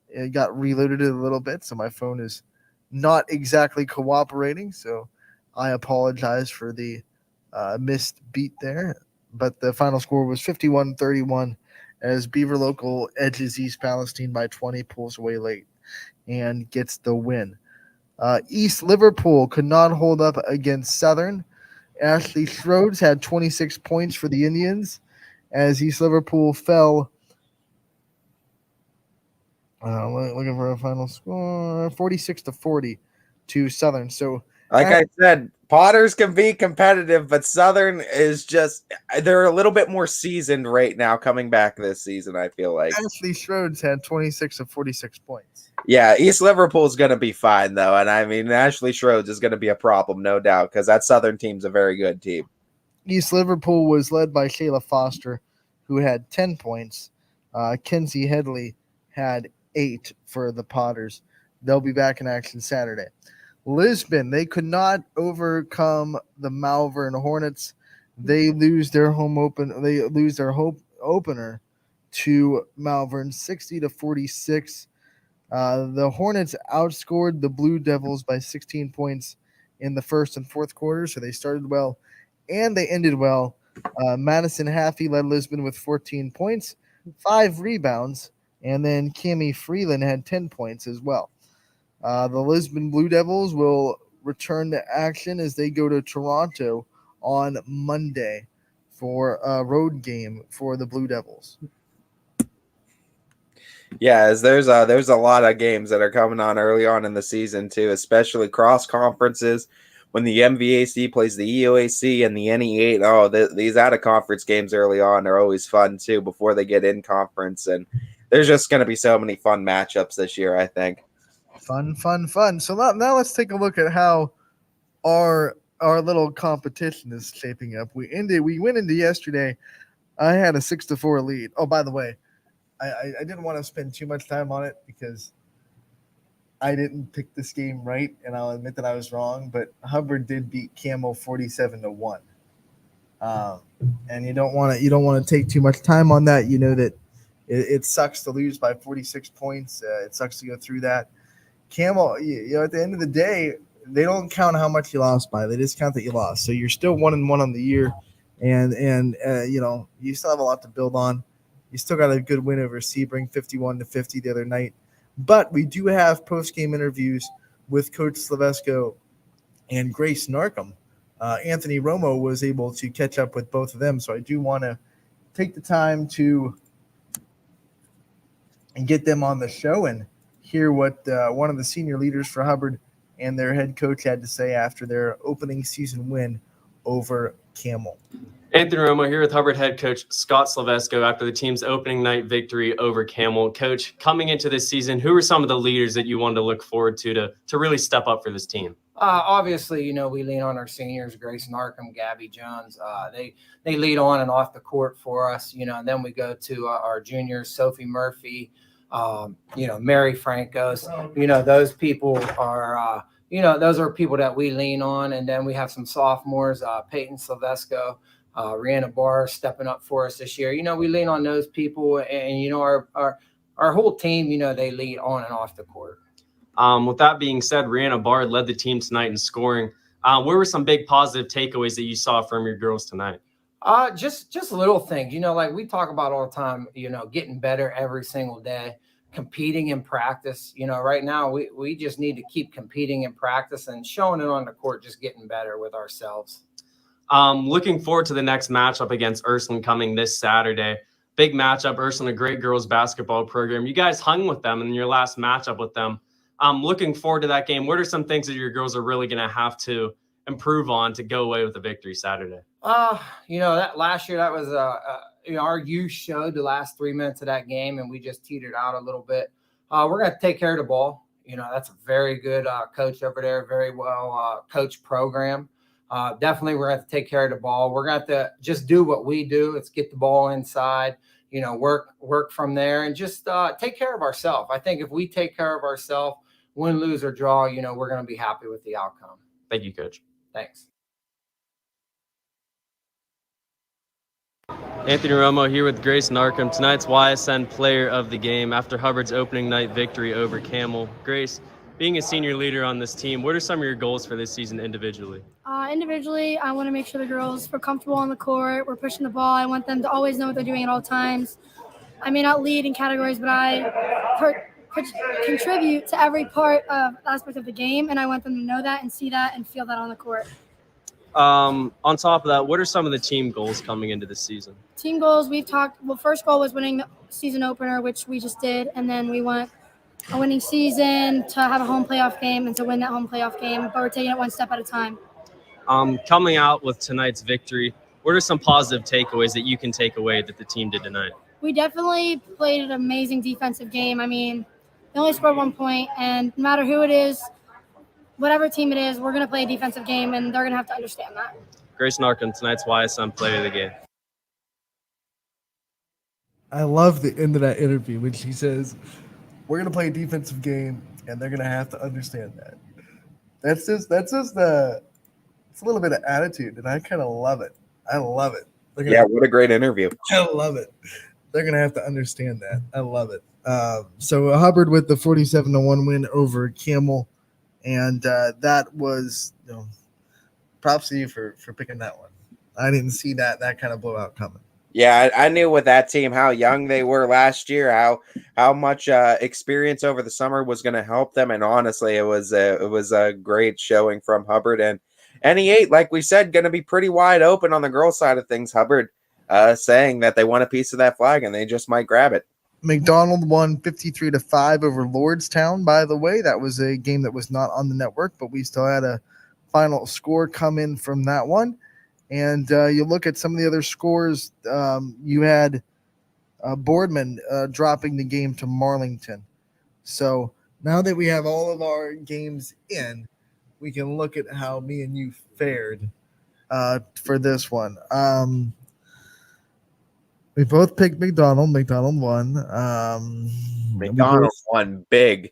it got reloaded a little bit, so my phone is not exactly cooperating. So I apologize for the missed beat there. But the final score was 51-31 as Beaver Local edges East Palestine by 20, pulls away late, and gets the win. East Liverpool could not hold up against Southern. Ashley Schroeds had 26 points for the Indians as East Liverpool fell. Looking for a final score, 46-40 to Southern. So, like I said, Potters can be competitive, but Southern is they're a little bit more seasoned right now coming back this season, I feel like. Ashley Schroeds had 26 of 46 points. Yeah, East Liverpool is going to be fine, though. And I mean, Ashley Schroeds is going to be a problem, no doubt, because that Southern team's a very good team. East Liverpool was led by Shayla Foster, who had 10 points. Kinsey Headley had 8 for the Potters. They'll be back in action Saturday. Lisbon, they could not overcome the Malvern Hornets. They lose their opener to Malvern 60-46. The Hornets outscored the Blue Devils by 16 points in the first and fourth quarter, so they started well and they ended well. Madison Haffey led Lisbon with 14 points, 5 rebounds, and then Cammie Freeland had 10 points as well. The Lisbon Blue Devils will return to action as they go to Toronto on Monday for a road game for the Blue Devils. Yeah, as there's a lot of games that are coming on early on in the season too, especially cross conferences. when the MVAC plays the EOAC and the NE8, these out-of-conference games early on are always fun, too, before they get in conference. And there's just going to be so many fun matchups this year, I think. Fun. So now let's take a look at how our little competition is shaping up. We went into yesterday. I had a 6-4 lead. Oh, by the way, I didn't want to spend too much time on it because I didn't pick this game right, and I'll admit that I was wrong. But Hubbard did beat Camel 47-1, and you don't want to take too much time on that. You know that it sucks to lose by 46 points. It sucks to go through that. Camel, at the end of the day, they don't count how much you lost by. They just count that you lost. So you're still 1-1 on the year, and you still have a lot to build on. You still got a good win over Sebring, 51-50 the other night. But we do have post-game interviews with Coach Slavesco and Grace Narcom. Anthony Romo was able to catch up with both of them, so I do want to take the time to get them on the show and hear what one of the senior leaders for Hubbard and their head coach had to say after their opening season win over Camel. Anthony Romo here with Hubbard head coach Scott Slavesco after the team's opening night victory over Camel. Coach, coming into this season, who are some of the leaders that you wanted to look forward to really step up for this team? Obviously, we lean on our seniors, Grace Narcom, Gabby Jones. They lead on and off the court for us, and then we go to our juniors, Sophie Murphy, Mary Francos. Those people are, those are people that we lean on. And then we have some sophomores, Peyton Slavesco, Rihanna Barr stepping up for us this year. We lean on those people, and our whole team, they lead on and off the court. With that being said, Rihanna Barr led the team tonight in scoring. What were some big positive takeaways that you saw from your girls tonight? Just little things, like we talk about all the time, getting better every single day, competing in practice. Right now we just need to keep competing in practice and showing it on the court, just getting better with ourselves. Looking forward to the next matchup against Ursuline coming this Saturday. Big matchup. Ursuline, a great girls basketball program. You guys hung with them in your last matchup with them. Looking forward to that game. What are some things that your girls are really going to have to improve on to go away with a victory Saturday? That last year, that was our youth showed the last 3 minutes of that game, and we just teetered out a little bit. We're going to take care of the ball. That's a very good coach over there, very well coached program. Definitely, we're going to take care of the ball. We're going to just do what we do. Let's get the ball inside, work from there, and just take care of ourselves. I think if we take care of ourselves, win, lose, or draw, we're going to be happy with the outcome. Thank you, Coach. Thanks. Anthony Romo here with Grace Narcom, tonight's Ysn Player of the Game after Hubbard's opening night victory over Camel. Grace, being a senior leader on this team, what are some of your goals for this season individually? Individually, I want to make sure the girls feel comfortable on the court. We're pushing the ball. I want them to always know what they're doing at all times. I may not lead in categories, but I contribute to every aspect of the game, and I want them to know that and see that and feel that on the court. On top of that, what are some of the team goals coming into this season? Team goals, first goal was winning the season opener, which we just did, and then we want a winning season, to have a home playoff game, and to win that home playoff game, but we're taking it one step at a time. Coming out with tonight's victory, what are some positive takeaways that you can take away that the team did tonight? We definitely played an amazing defensive game. I mean, they only scored 1 point, and no matter who it is, whatever team it is, we're going to play a defensive game, and they're going to have to understand that. Grace Narcom, tonight's Ysn Player of the Game. I love the end of that interview when she says, we're going to play a defensive game, and they're going to have to understand that. That's just it's a little bit of attitude, and I kind of love it. I love it. What a great interview. I love it. They're going to have to understand that. I love it. So Hubbard with the 47-1 win over Camel, and that was, props to you for picking that one. I didn't see that kind of blowout coming. Yeah, I knew with that team how young they were last year, how much experience over the summer was going to help them, and honestly, it was a great showing from Hubbard. And NE8, like we said, going to be pretty wide open on the girls' side of things. Hubbard saying that they want a piece of that flag, and they just might grab it. McDonald won 53-5 over Lordstown. By the way, that was a game that was not on the network, but we still had a final score come in from that one. And you look at some of the other scores. You had Boardman dropping the game to Marlington. So now that we have all of our games in, we can look at how me and you fared for this one. We both picked McDonald. McDonald won. McDonald won big.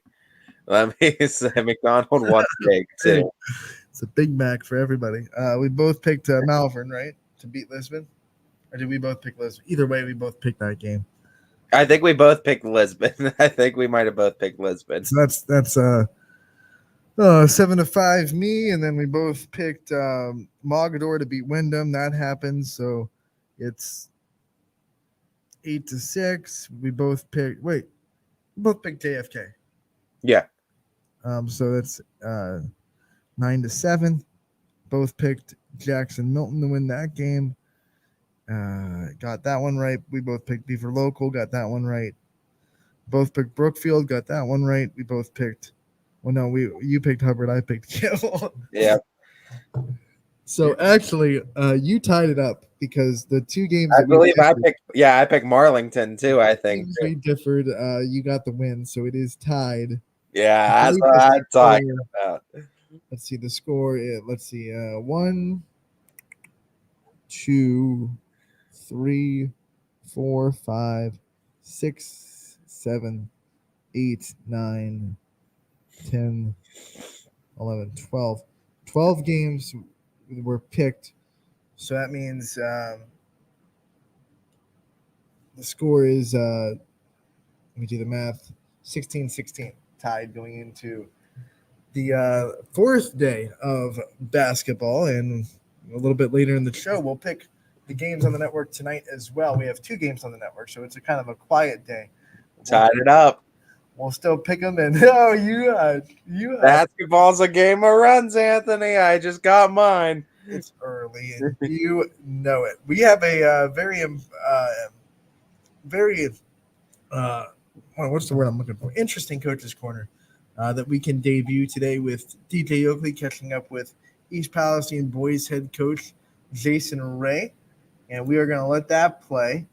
Let me say McDonald won big too. It's a Big Mac for everybody. We both picked Malvern, right, to beat Lisbon? Or did we both pick Lisbon? Either way, we both picked that game. I think we both picked Lisbon. I think we might have both picked Lisbon. So that's 7-5 me, and then we both picked Mogador to beat Wyndham. That happened, so it's 8-6. We both picked JFK. Yeah. So that's 9-7. Both picked Jackson Milton to win that game. Got that one right. We both picked Beaver Local. Got that one right. Both picked Brookfield. Got that one right. We both picked. Well, no, you picked Hubbard. I picked Kill. Yeah. So actually, you tied it up because the two games. I believe I picked Marlington too. I think we differed. You got the win, so it is tied. Yeah, that's what I'm talking about. Let's see the score. Let's see. 1, 2, 3, 4, 5, 6, 7, 8, 9, 10, 11, 12. 12 games were picked. So that means the score is, let me do the math, 16-16, tied going into the fourth day of basketball. And a little bit later in the show, we'll pick the games on the network tonight as well. We have 2 games on the network, so it's a kind of a quiet day. Tied it up. We'll still pick them. And you basketball's a game of runs, Anthony. I just got mine. It's early, and you know it. We have a what's the word I'm looking for? Interesting coaches corner that we can debut today with DJ Oakley catching up with East Palestine boys head coach Jason Ray, and we are going to let that play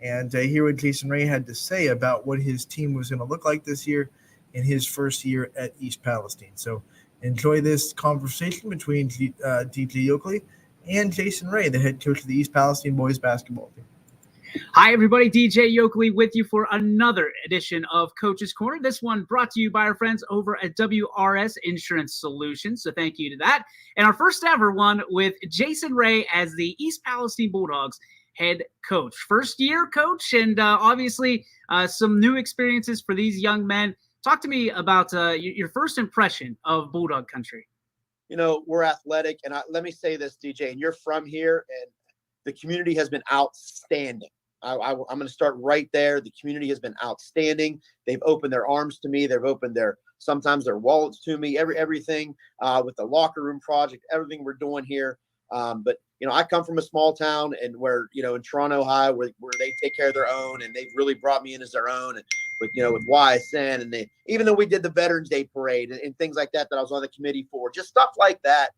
and hear what Jason Ray had to say about what his team was going to look like this year in his first year at East Palestine. So enjoy this conversation between DJ Oakley and Jason Ray, the head coach of the East Palestine boys basketball team. Hi, everybody. DJ Oakley with you for another edition of Coach's Corner. This one brought to you by our friends over at WRS Insurance Solutions. So thank you to that. And our first ever one with Jason Ray as the East Palestine Bulldogs head coach. First year coach, and obviously some new experiences for these young men. Talk to me about your first impression of Bulldog country. You know, we're athletic. And let me say this, DJ, and you're from here, and the community has been outstanding. I'm going to start right there. The community has been outstanding. They've opened their arms to me. They've opened sometimes their wallets to me, everything with the locker room project, everything we're doing here. But, you know, I come from a small town and where, you know, in Toronto, Ohio, where they take care of their own, and they've really brought me in as their own. And with Ysn, and even though we did the Veterans Day parade and things like that I was on the committee for, just stuff like that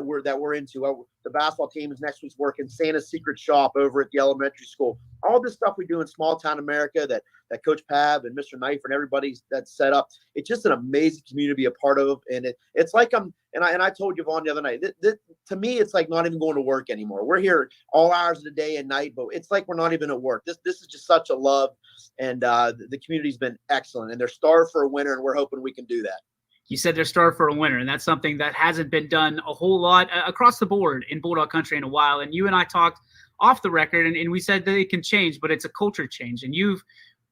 we're into. The basketball team is next week's working Santa's Secret Shop over at the elementary school. All this stuff we do in small town America that Coach Pav and Mr. Knife and everybody that's set up. It's just an amazing community to be a part of, and it's like I told Yvonne the other night. To me, it's like not even going to work anymore. We're here all hours of the day and night, but it's like we're not even at work. This is just such a love, and the community's been excellent, and they're starved for a winner, and we're hoping we can do that. You said they're starved for a winner, and that's something that hasn't been done a whole lot across the board in Bulldog country in a while. And you and I talked off the record, and we said that it can change, but it's a culture change. And you've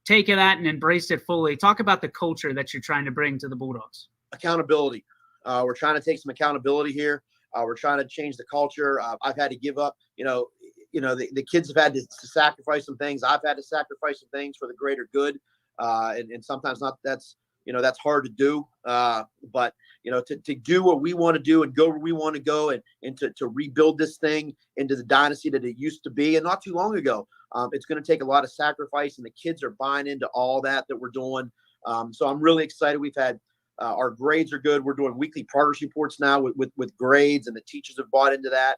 taken that and embraced it fully. Talk about the culture that you're trying to bring to the Bulldogs. Accountability. We're trying to take some accountability here. We're trying to change the culture. I've had to give up, the kids have had to sacrifice some things. I've had to sacrifice some things for the greater good. And sometimes that's hard to do. But to do what we want to do and go where we want to go and to rebuild this thing into the dynasty that it used to be. And not too long ago, it's going to take a lot of sacrifice, and the kids are buying into all that we're doing. So I'm really excited. We've had Our grades are good. We're doing weekly progress reports now with grades, and the teachers have bought into that.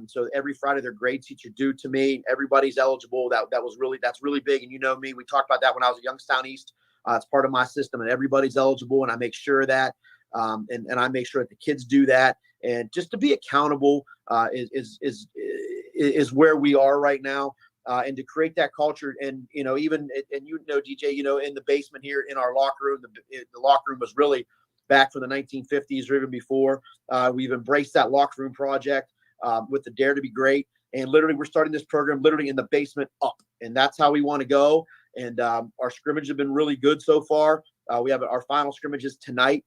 So every Friday, their grade sheets are due to me. Everybody's eligible. That's really big. And you know me, we talked about that when I was at Youngstown East. It's part of my system, and everybody's eligible. And I make sure that, and I make sure that the kids do that. And just to be accountable is where we are right now. And to create that culture, and even DJ, in the basement here in our locker room, the locker room was really back from the 1950s or even before. We've embraced that locker room project with the Dare to Be Great, and literally we're starting this program literally in the basement up, and that's how we want to go. And our scrimmages have been really good so far. We have our final scrimmages tonight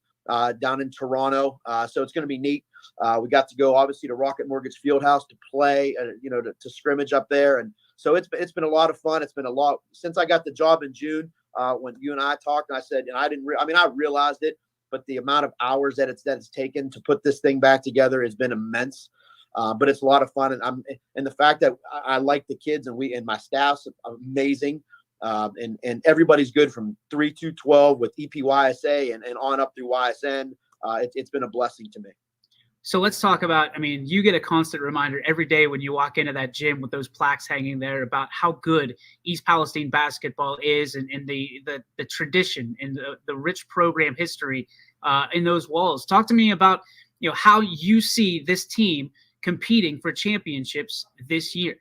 down in Toronto, so it's going to be neat. We got to go obviously to Rocket Mortgage Fieldhouse to play, to scrimmage up there, and so it's been a lot of fun. It's been a lot since I got the job in June when you and I talked, and I said, and I didn't. I realized it, but the amount of hours that it's taken to put this thing back together has been immense. But it's a lot of fun, and the fact that I like the kids and my staff's amazing. And everybody's good from 3 to 12 with EPYSA and on up through YSN. It's been a blessing to me. So let's talk about, you get a constant reminder every day when you walk into that gym with those plaques hanging there about how good East Palestine basketball is, and the tradition and the rich program history in those walls. Talk to me about, how you see this team competing for championships this year.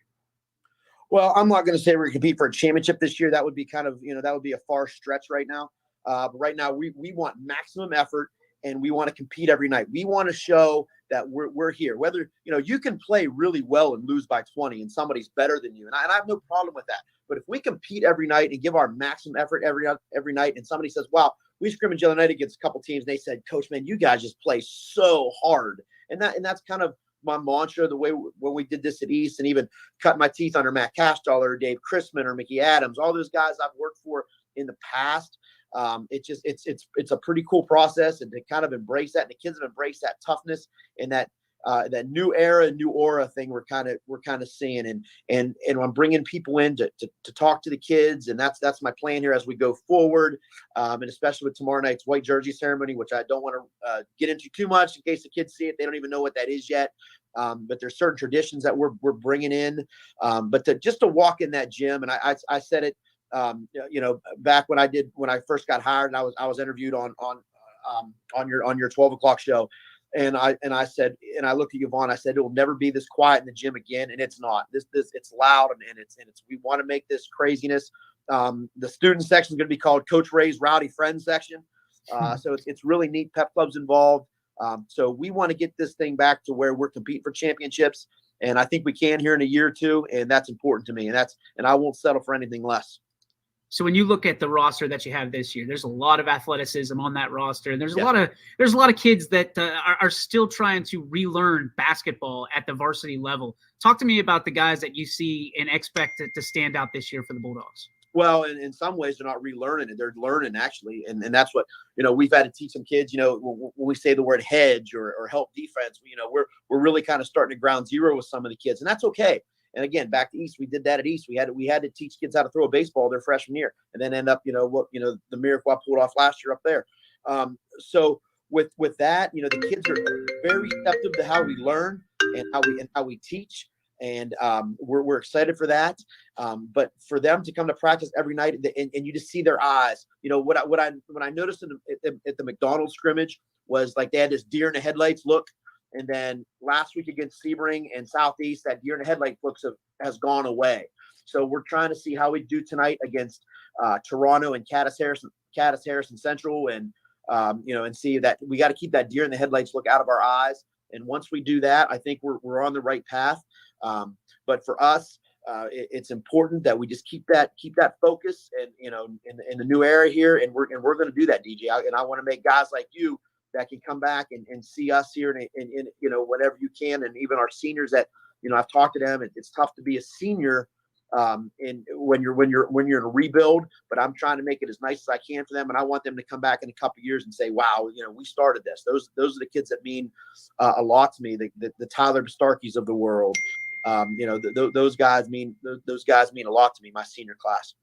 Well, I'm not going to say we're going to compete for a championship this year. That would be that would be a far stretch right now. But right now we want maximum effort, and we want to compete every night. We want to show that we're here. Whether, you can play really well and lose by 20 and somebody's better than you. And I have no problem with that. But if we compete every night and give our maximum effort every night, and somebody says, wow, we scrimmaged the other night against a couple teams, and they said, Coach, man, you guys just play so hard. And that's kind of my mantra, the way when we did this at East, and even cut my teeth under Matt Cashdaller or Dave Chrisman or Mickey Adams, all those guys I've worked for in the past. It's a pretty cool process, and to kind of embrace that, and the kids have embraced that toughness and that new era, new aura thing we're kind of seeing, and I'm bringing people in to talk to the kids, and that's my plan here as we go forward, and especially with tomorrow night's white jersey ceremony, which I don't want to get into too much in case the kids see it. They don't even know what that is yet. But there's certain traditions that we're bringing in, but just to walk in that gym, and I said it, back when I first got hired, and I was interviewed on your 12 o'clock show. And I said, and I looked at Yvonne, I said, it will never be this quiet in the gym again. And it's not. It's loud, and it's we want to make this craziness. The student section is going to be called Coach Ray's Rowdy Friends section. So it's really neat. Pep clubs involved. So we want to get this thing back to where we're competing for championships. And I think we can here in a year or two. And that's important to me. And I won't settle for anything less. So when you look at the roster that you have this year, there's a lot of athleticism on that roster, and there's a lot of kids that are still trying to relearn basketball at the varsity level. Talk to me about the guys that you see and expect to stand out this year for the Bulldogs. Well, in some ways they're not relearning it; they're learning actually, and that's what we've had to teach some kids. When we say the word hedge or help defense, we're really kind of starting to ground zero with some of the kids, and that's okay. And again, back to East, we did that at East. We had to teach kids how to throw a baseball their freshman year, and then end up, the miracle I pulled off last year up there. So with that, the kids are very receptive to how we learn and how we teach, and we're excited for that. But for them to come to practice every night, and you just see their eyes. When I noticed at the McDonald's scrimmage was like they had this deer in the headlights look. And then last week against Sebring and Southeast, that deer in the headlight looks has gone away. So we're trying to see how we do tonight against Toronto and Caddis Harrison Central, and and see that we got to keep that deer in the headlights look out of our eyes. And once we do that, I think we're on the right path. But for us, it's important that we just keep that focus, and in the new era here, and we're going to do that, DJ. And I want to make guys like you that can come back and see us here and whenever you can. And even our seniors that, I've talked to them, it's tough to be a senior and when you're in a rebuild, but I'm trying to make it as nice as I can for them. And I want them to come back in a couple of years and say, wow, we started this. Those are the kids that mean a lot to me. The Tyler Starkeys of the world. Those guys mean a lot to me, my senior class.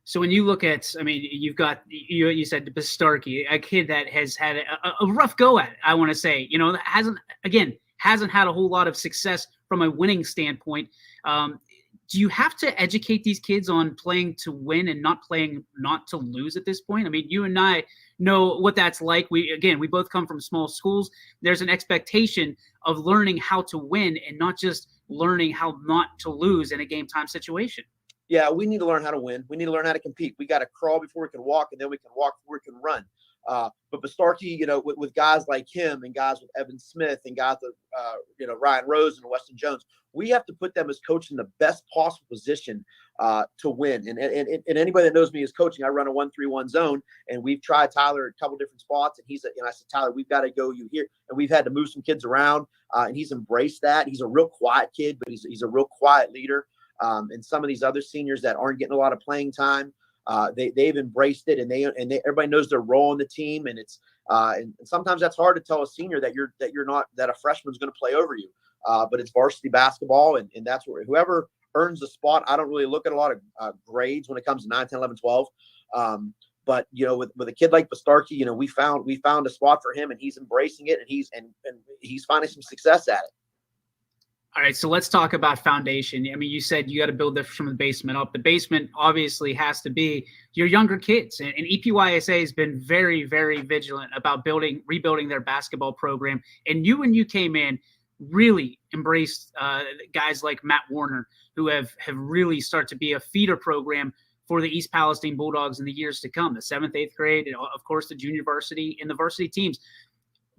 So when you look at, I mean, you've got, you said Bastarkey, a kid that has had a rough go at it, I want to say, hasn't had a whole lot of success from a winning standpoint. Do you have to educate these kids on playing to win and not playing not to lose at this point? I mean, you and I know what that's like. We both come from small schools. There's an expectation of learning how to win and not just learning how not to lose in a game time situation. Yeah, we need to learn how to win. We need to learn how to compete. We got to crawl before we can walk, and then we can walk before we can run. But Bastarkey, with guys like him and guys with Evan Smith and guys with, Ryan Rose and Weston Jones, we have to put them as coach in the best possible position to win. And anybody that knows me as coaching, I run a 1-3-1 zone, and we've tried Tyler at a couple different spots. And I said, Tyler, we've got to go you here. And we've had to move some kids around, and he's embraced that. He's a real quiet kid, but he's a real quiet leader. And some of these other seniors that aren't getting a lot of playing time, they've embraced it, and everybody knows their role in the team. And it's and sometimes that's hard to tell a senior that a freshman's going to play over you. But it's varsity basketball, and that's where whoever earns the spot. I don't really look at a lot of grades when it comes to 9, 10, 11, 12. But with a kid like Bastarkey, we found a spot for him, and he's embracing it, and he's finding some success at it. All right, so let's talk about foundation. I mean, you said you got to build this from the basement up. The basement obviously has to be your younger kids, and EPYSA has been very, very vigilant about rebuilding their basketball program. And when you came in, really embraced guys like Matt Warner, who have really started to be a feeder program for the East Palestine Bulldogs in the years to come, the 7th, 8th grade, and of course the junior varsity and the varsity teams.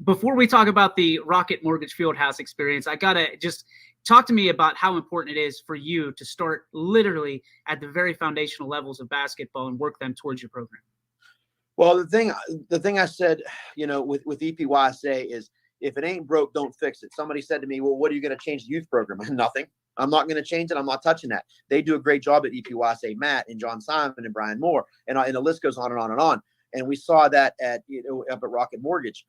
Before we talk about the Rocket Mortgage Fieldhouse experience, I got to just talk to me about how important it is for you to start literally at the very foundational levels of basketball and work them towards your program. Well, the thing I said, with EPYSA is, if it ain't broke, don't fix it. Somebody said to me, well, what are you going to change the youth program? Nothing. I'm not going to change it. I'm not touching that. They do a great job at EPYSA, Matt and John Simon and Brian Moore, and the list goes on and on and on. And we saw that up at Rocket Mortgage.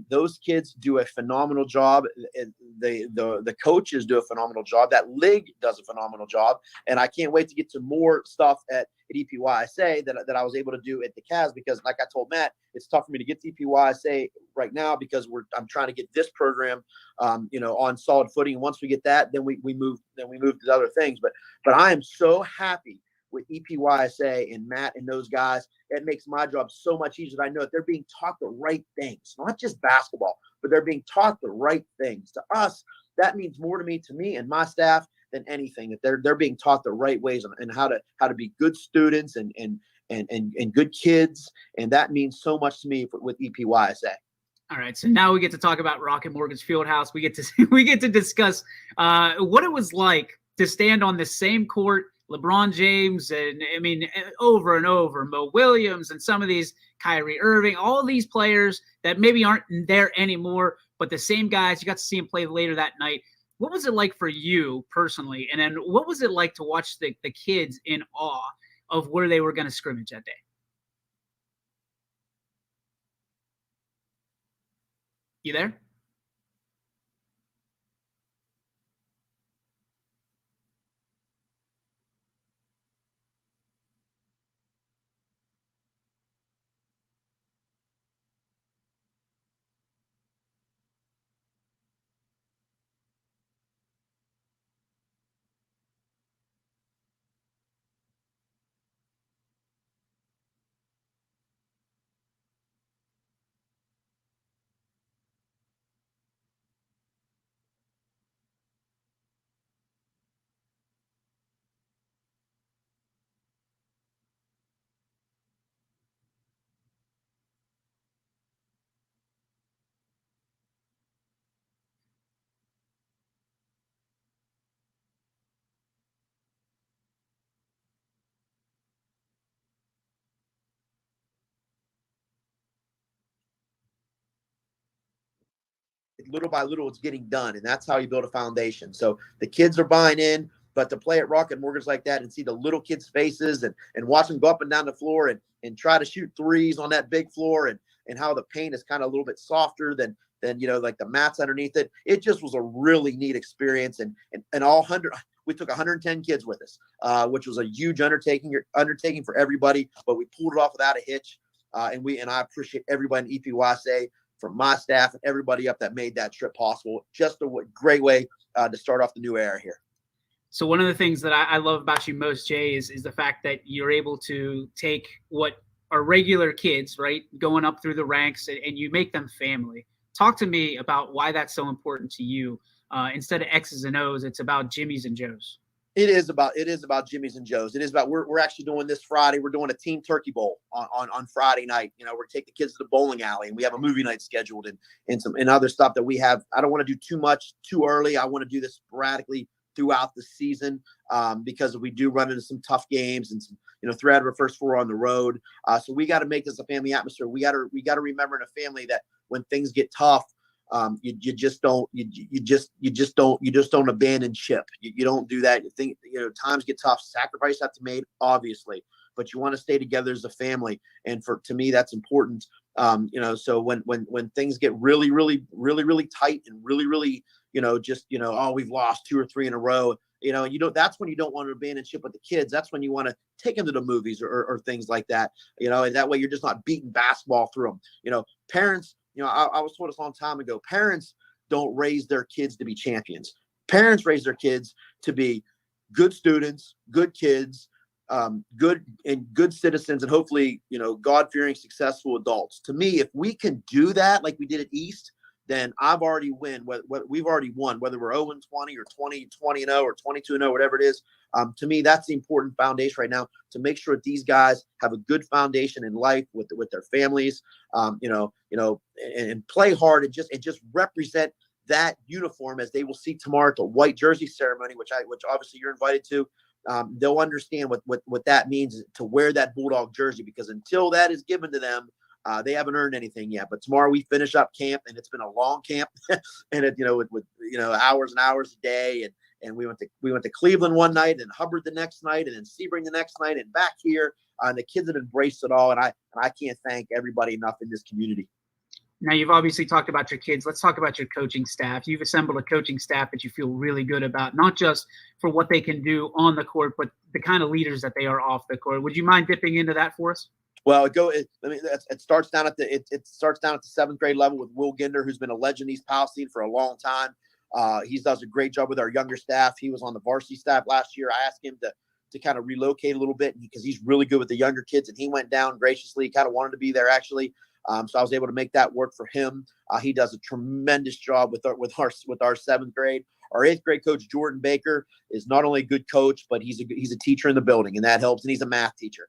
Those kids do a phenomenal job. The coaches do a phenomenal job. That league does a phenomenal job. And I can't wait to get to more stuff at EPYSA that I was able to do at the Cavs, because like I told Matt, it's tough for me to get to EPYSA right now because I'm trying to get this program, on solid footing. And once we get that, then we move to other things. But I am so happy with EPYSA and Matt and those guys. It makes my job so much easier. I know that they're being taught the right things, not just basketball, but they're being taught the right things. To us, that means more to me and my staff than anything, that they're being taught the right ways and how to be good students and good kids. And that means so much to me with EPYSA. All right, so now we get to talk about Rocket Mortgage Fieldhouse. We get to discuss what it was like to stand on the same court, LeBron James, and over and over, Mo Williams, and some of these, Kyrie Irving, all these players that maybe aren't there anymore, but the same guys, you got to see them play later that night. What was it like for you personally? And then what was it like to watch the kids in awe of where they were going to scrimmage that day? You there? Little by little, it's getting done, and that's how you build a foundation. So the kids are buying in, but to play at Rocket Mortgage like that and see the little kids' faces and watch them go up and down the floor and try to shoot threes on that big floor, and how the paint is kind of a little bit softer than like the mats underneath it. It just was a really neat experience, and all 100. we took 110 kids with us, which was a huge undertaking for everybody, but we pulled it off without a hitch. And I appreciate everybody in EPYSA, from my staff and everybody up that made that trip possible. Just a great way to start off the new era here. So one of the things that I love about you most, Jay, is the fact that you're able to take what are regular kids, right, going up through the ranks, and you make them family. Talk to me about why that's so important to you. Instead of X's and O's, it's about Jimmy's and Joe's. It is about Jimmy's and Joe's. It is about we're actually doing this Friday. We're doing a team turkey bowl on Friday night. You know, we're taking the kids to the bowling alley, and we have a movie night scheduled and other stuff that we have. I don't want to do too much too early. I want to do this sporadically throughout the season because we do run into some tough games and some, you know, 3 out of our first 4 on the road. So we got to make this a family atmosphere. We got to remember in a family that when things get tough, you just don't abandon ship. You don't do that. You think, you know, times get tough, sacrifice have to be made, obviously, but you want to stay together as a family. And to me, that's important. You know, so when things get really tight and really, you know, just, you know, oh, we've lost 2 or 3 in a row, you know, that's when you don't want to abandon ship with the kids. That's when you want to take them to the movies or things like that, you know, and that way you're just not beating basketball through them. You know, parents, you know, I was told this a long time ago, parents don't raise their kids to be champions. Parents raise their kids to be good students, good kids, good citizens, and hopefully, you know, God-fearing, successful adults. To me, if we can do that like we did at East, then we've already won, whether we're 0-20 or 20-0 or 22-0, whatever it is. To me, that's the important foundation right now, to make sure that these guys have a good foundation in life with their families, you know, and play hard and just represent that uniform as they will see tomorrow at the white jersey ceremony, which obviously you're invited to. They'll understand what that means to wear that Bulldog jersey, because until that is given to them, they haven't earned anything yet. But tomorrow we finish up camp, and it's been a long camp, and it, you know, with you know, hours and hours a day, and we went to Cleveland one night, and Hubbard the next night, and then Sebring the next night, and back here. And the kids have embraced it all, and I can't thank everybody enough in this community. Now, you've obviously talked about your kids. Let's talk about your coaching staff. You've assembled a coaching staff that you feel really good about, not just for what they can do on the court, but the kind of leaders that they are off the court. Would you mind dipping into that for us? Well, it starts down at the 7th grade level with Will Ginder, who's been a legend in East Palestine for a long time. He does a great job with our younger staff. He was on the varsity staff last year. I asked him to kind of relocate a little bit because he's really good with the younger kids, and he went down graciously. Kind of wanted to be there actually. So I was able to make that work for him. He does a tremendous job with our 7th grade. Our 8th grade coach, Jordan Baker, is not only a good coach, but he's a teacher in the building, and that helps. And he's a math teacher.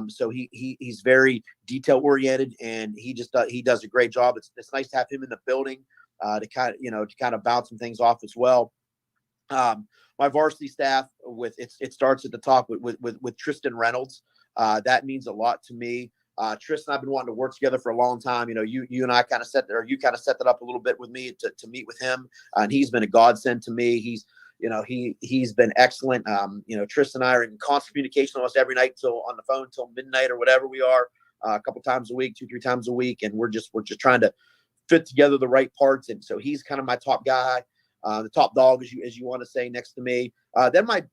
So he's very detail oriented, and he does a great job. It's nice to have him in the building to kind of bounce some things off as well. My varsity staff, it starts at the top with Tristan Reynolds. That means a lot to me. Tristan, I've been wanting to work together for a long time. You know, you and I kind of set that up a little bit with me to meet with him, and he's been a godsend to me. He's been excellent. You know, Tristan and I are in constant communication almost every night on the phone till midnight or whatever we are, a couple times a week, 2-3 times a week, and we're just trying to fit together the right parts. And so he's kind of my top guy, the top dog, as you want to say, next to me. Then my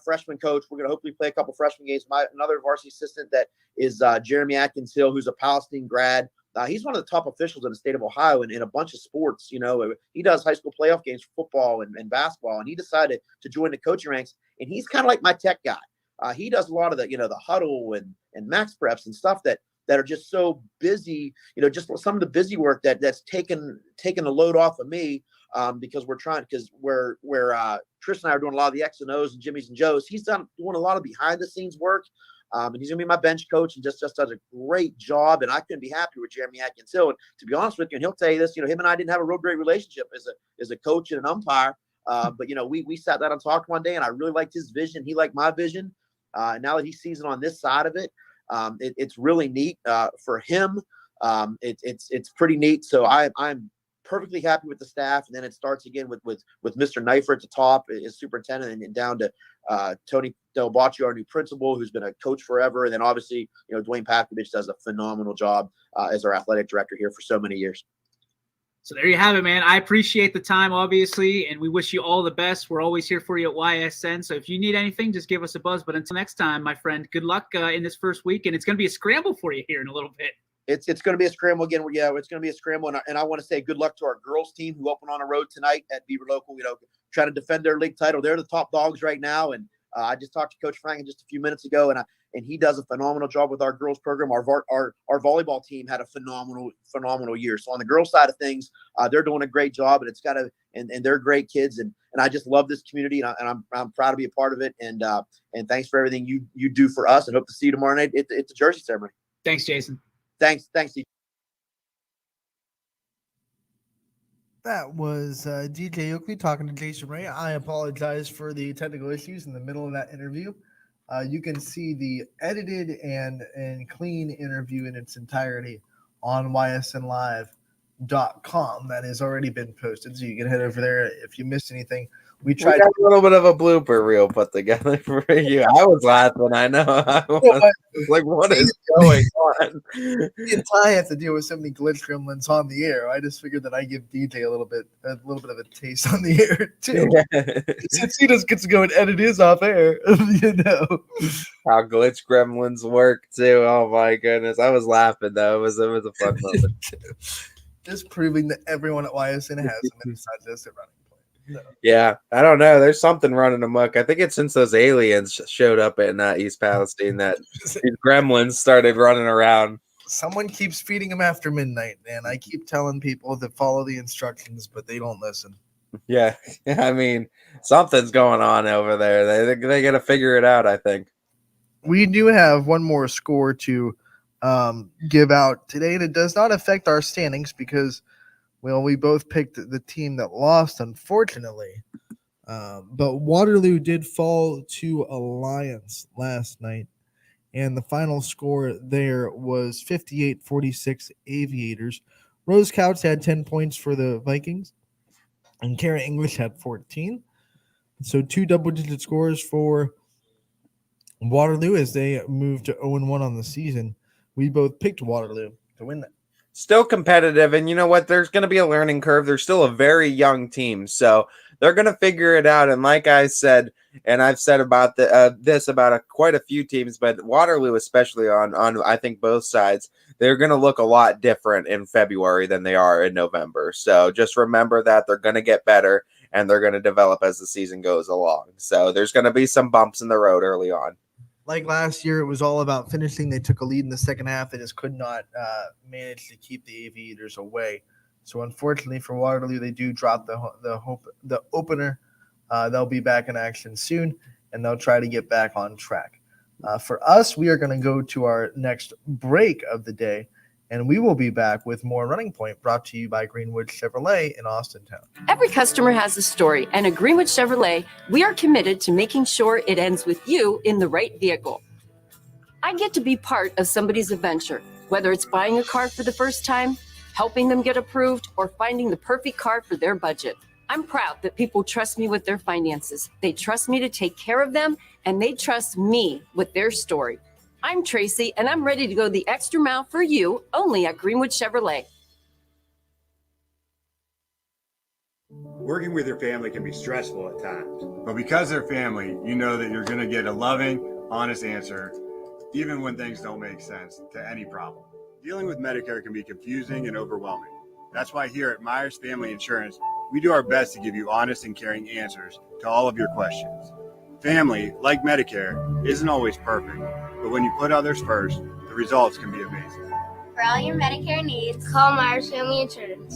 freshman coach, we're going to hopefully play a couple freshman games. Another varsity assistant that is Jeremy Atkins Hill, who's a Palestine grad. He's one of the top officials in the state of Ohio in a bunch of sports. You know, he does high school playoff games for football and basketball, and he decided to join the coaching ranks. And he's kind of like my tech guy. He does a lot of the huddle and max preps and stuff that are just so busy. You know, just some of the busy work that's taken the load off of me. Because where Tristan and I are doing a lot of the X and O's and Jimmy's and Joe's, he's doing a lot of behind the scenes work. And he's going to be my bench coach and just does a great job. And I couldn't be happier with Jeremy Atkins Hill. And to be honest with you, and he'll tell you this, you know, him and I didn't have a real great relationship as a coach and an umpire. But, you know, we sat down and talked one day, and I really liked his vision. He liked my vision. Now that he sees it on this side of it, it's really neat for him. It's pretty neat. So I'm perfectly happy with the staff. And then it starts again with Mr. Knifer at the top as superintendent, and down to Tony Del Baccio, our new principal, who's been a coach forever. And then obviously, you know, Dwayne Pavkovich does a phenomenal job as our athletic director here for so many years. So there you have it, man. I appreciate the time, obviously, and we wish you all the best. We're always here for you at YSN. So if you need anything, just give us a buzz. But until next time, my friend, good luck in this first week. And it's going to be a scramble for you here in a little bit. It's going to be a scramble again. Yeah, it's going to be a scramble. And I want to say good luck to our girls team who open on the road tonight at Beaver Local, trying to defend their league title. They're the top dogs right now. And I just talked to Coach Frank just a few minutes ago, and he does a phenomenal job with our girls program. Our volleyball team had a phenomenal year. So on the girls side of things, they're doing a great job, and and they're great kids. And I just love this community, and I'm proud to be a part of it. And thanks for everything you do for us, and hope to see you tomorrow night at the jersey ceremony. Thanks, Jason. Thanks, DJ. That was DJ Oakley talking to Jason Ray. I apologize for the technical issues in the middle of that interview. You can see the edited and clean interview in its entirety on ysnlive.com. That has already been posted, so you can head over there if you missed anything. We tried a little bit of a blooper reel put together for you. I was laughing. I know. I was like, what is going on? Me and Ty have to deal with so many glitch gremlins on the air. I just figured that I give DJ a little bit of a taste on the air too. Since he just gets to go and edit his off air, How glitch gremlins work too. Oh my goodness. I was laughing though. It was a fun moment. Just proving that everyone at YSN has some inside this at Running Point. So. Yeah, I don't know. There's something running amok. I think it's since those aliens showed up in East Palestine that these gremlins started running around. Someone keeps feeding them after midnight, and I keep telling people to follow the instructions, but they don't listen. Yeah, I mean, something's going on over there. They got to figure it out, I think. We do have one more score to give out today, and it does not affect our standings because – well, we both picked the team that lost, unfortunately. But Waterloo did fall to Alliance last night. And the final score there was 58-46 Aviators. Rose Couch had 10 points for the Vikings. And Kara English had 14. So 2 double-digit scores for Waterloo as they moved to 0-1 on the season. We both picked Waterloo to win that. Still competitive, and you know what? There's going to be a learning curve. They're still a very young team, so they're going to figure it out. And like I said, and I've said about this about quite a few teams, but Waterloo especially on I think both sides, they're going to look a lot different in February than they are in November. So just remember that they're going to get better, and they're going to develop as the season goes along. So there's going to be some bumps in the road early on. Like last year, it was all about finishing. They took a lead in the second half. They just could not manage to keep the Aviators away. So unfortunately for Waterloo, they do drop the opener. They'll be back in action soon, and they'll try to get back on track. For us, we are going to go to our next break of the day, and we will be back with more Running Point brought to you by Greenwood Chevrolet in Austintown. Every customer has a story, and at Greenwood Chevrolet, we are committed to making sure it ends with you in the right vehicle. I get to be part of somebody's adventure, whether it's buying a car for the first time, helping them get approved, or finding the perfect car for their budget. I'm proud that people trust me with their finances. They trust me to take care of them, and they trust me with their story. I'm Tracy, and I'm ready to go the extra mile for you, only at Greenwood Chevrolet. Working with your family can be stressful at times, but because they're family, you know that you're going to get a loving, honest answer, even when things don't make sense to any problem. Dealing with Medicare can be confusing and overwhelming. That's why here at Myers Family Insurance, we do our best to give you honest and caring answers to all of your questions. Family, like Medicare, isn't always perfect, but when you put others first, the results can be amazing. For all your Medicare needs, call Myers Family Insurance.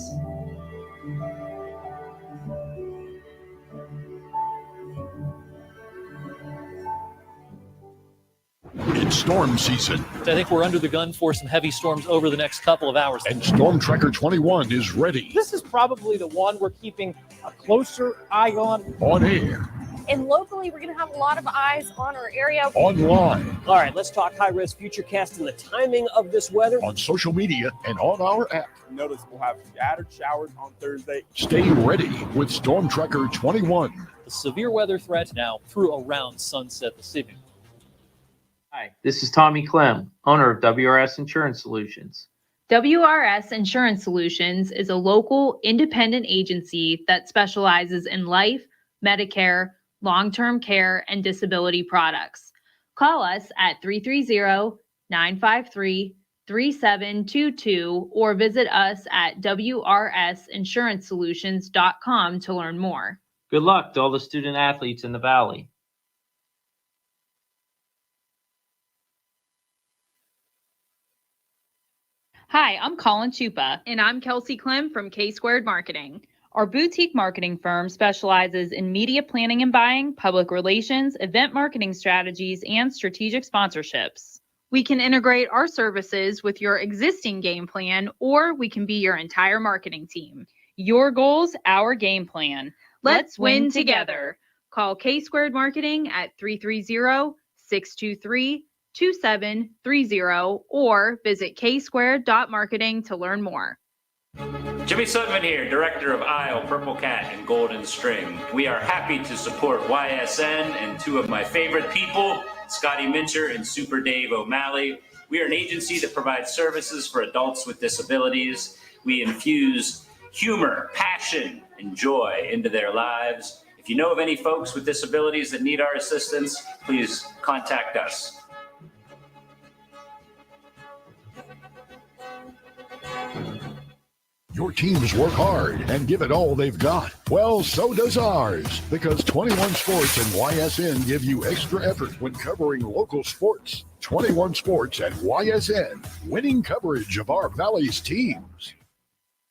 It's storm season. I think we're under the gun for some heavy storms over the next couple of hours. And Storm Tracker 21 is ready. This is probably the one we're keeping a closer eye on. On air. And locally, we're going to have a lot of eyes on our area. Online. All right, let's talk high-risk futurecast and the timing of this weather. On social media and on our app. Notice we'll have scattered showers on Thursday. Stay ready with Storm Tracker 21. The severe weather threat now through around sunset this evening. Hi, this is Tommy Clem, owner of WRS Insurance Solutions. WRS Insurance Solutions is a local independent agency that specializes in life, Medicare, long-term care, and disability products. Call us at 330-953-3722 or visit us at wrsinsurancesolutions.com to learn more. Good luck to all the student athletes in the Valley. Hi, I'm Colin Chupa. And I'm Kelsey Klim from K-Squared Marketing. Our boutique marketing firm specializes in media planning and buying, public relations, event marketing strategies, and strategic sponsorships. We can integrate our services with your existing game plan, or we can be your entire marketing team. Your goals, our game plan. Let's win together. Call K-Squared Marketing at 330-623-2730 or visit ksquared.marketing to learn more. Jimmy Sudman here, Director of Isle, Purple Cat, and Golden String. We are happy to support YSN and two of my favorite people, Scotty Mincher and Super Dave O'Malley. We are an agency that provides services for adults with disabilities. We infuse humor, passion, and joy into their lives. If you know of any folks with disabilities that need our assistance, please contact us. Your teams work hard and give it all they've got. Well, so does ours, because 21 Sports and YSN give you extra effort when covering local sports. 21 Sports and YSN, winning coverage of our Valley's teams.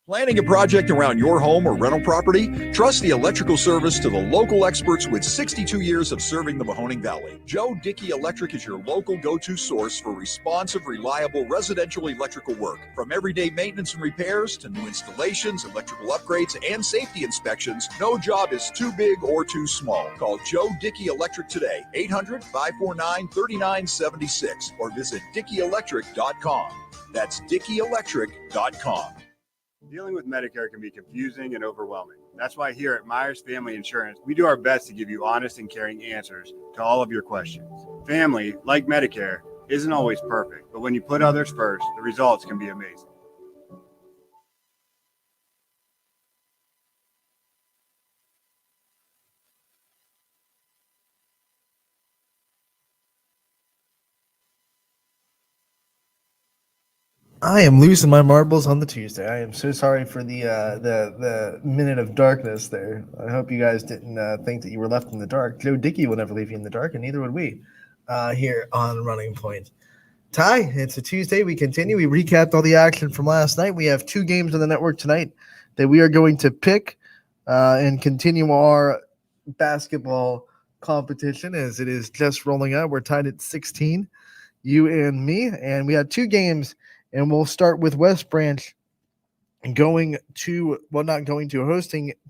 Planning a project around your home or rental property? Trust the electrical service to the local experts with 62 years of serving the Mahoning Valley. Joe Dickey Electric is your local go-to source for responsive, reliable residential electrical work. From everyday maintenance and repairs to new installations, electrical upgrades, and safety inspections, no job is too big or too small. Call Joe Dickey Electric today, 800-549-3976, or visit DickeyElectric.com. That's DickeyElectric.com. Dealing with Medicare can be confusing and overwhelming. That's why here at Myers Family Insurance, we do our best to give you honest and caring answers to all of your questions. Family, like Medicare, isn't always perfect, but when you put others first, the results can be amazing. I am losing my marbles on the Tuesday. I am so sorry for the minute of darkness there. I hope you guys didn't think that you were left in the dark. Joe Dickey will never leave you in the dark, and neither would we here on Running Point. Ty, it's a Tuesday. We continue. We recapped all the action from last night. We have two games on the network tonight that we are going to pick and continue our basketball competition as it is just rolling out. We're tied at 16, you and me, and we have two games. And we'll start with West Branch hosting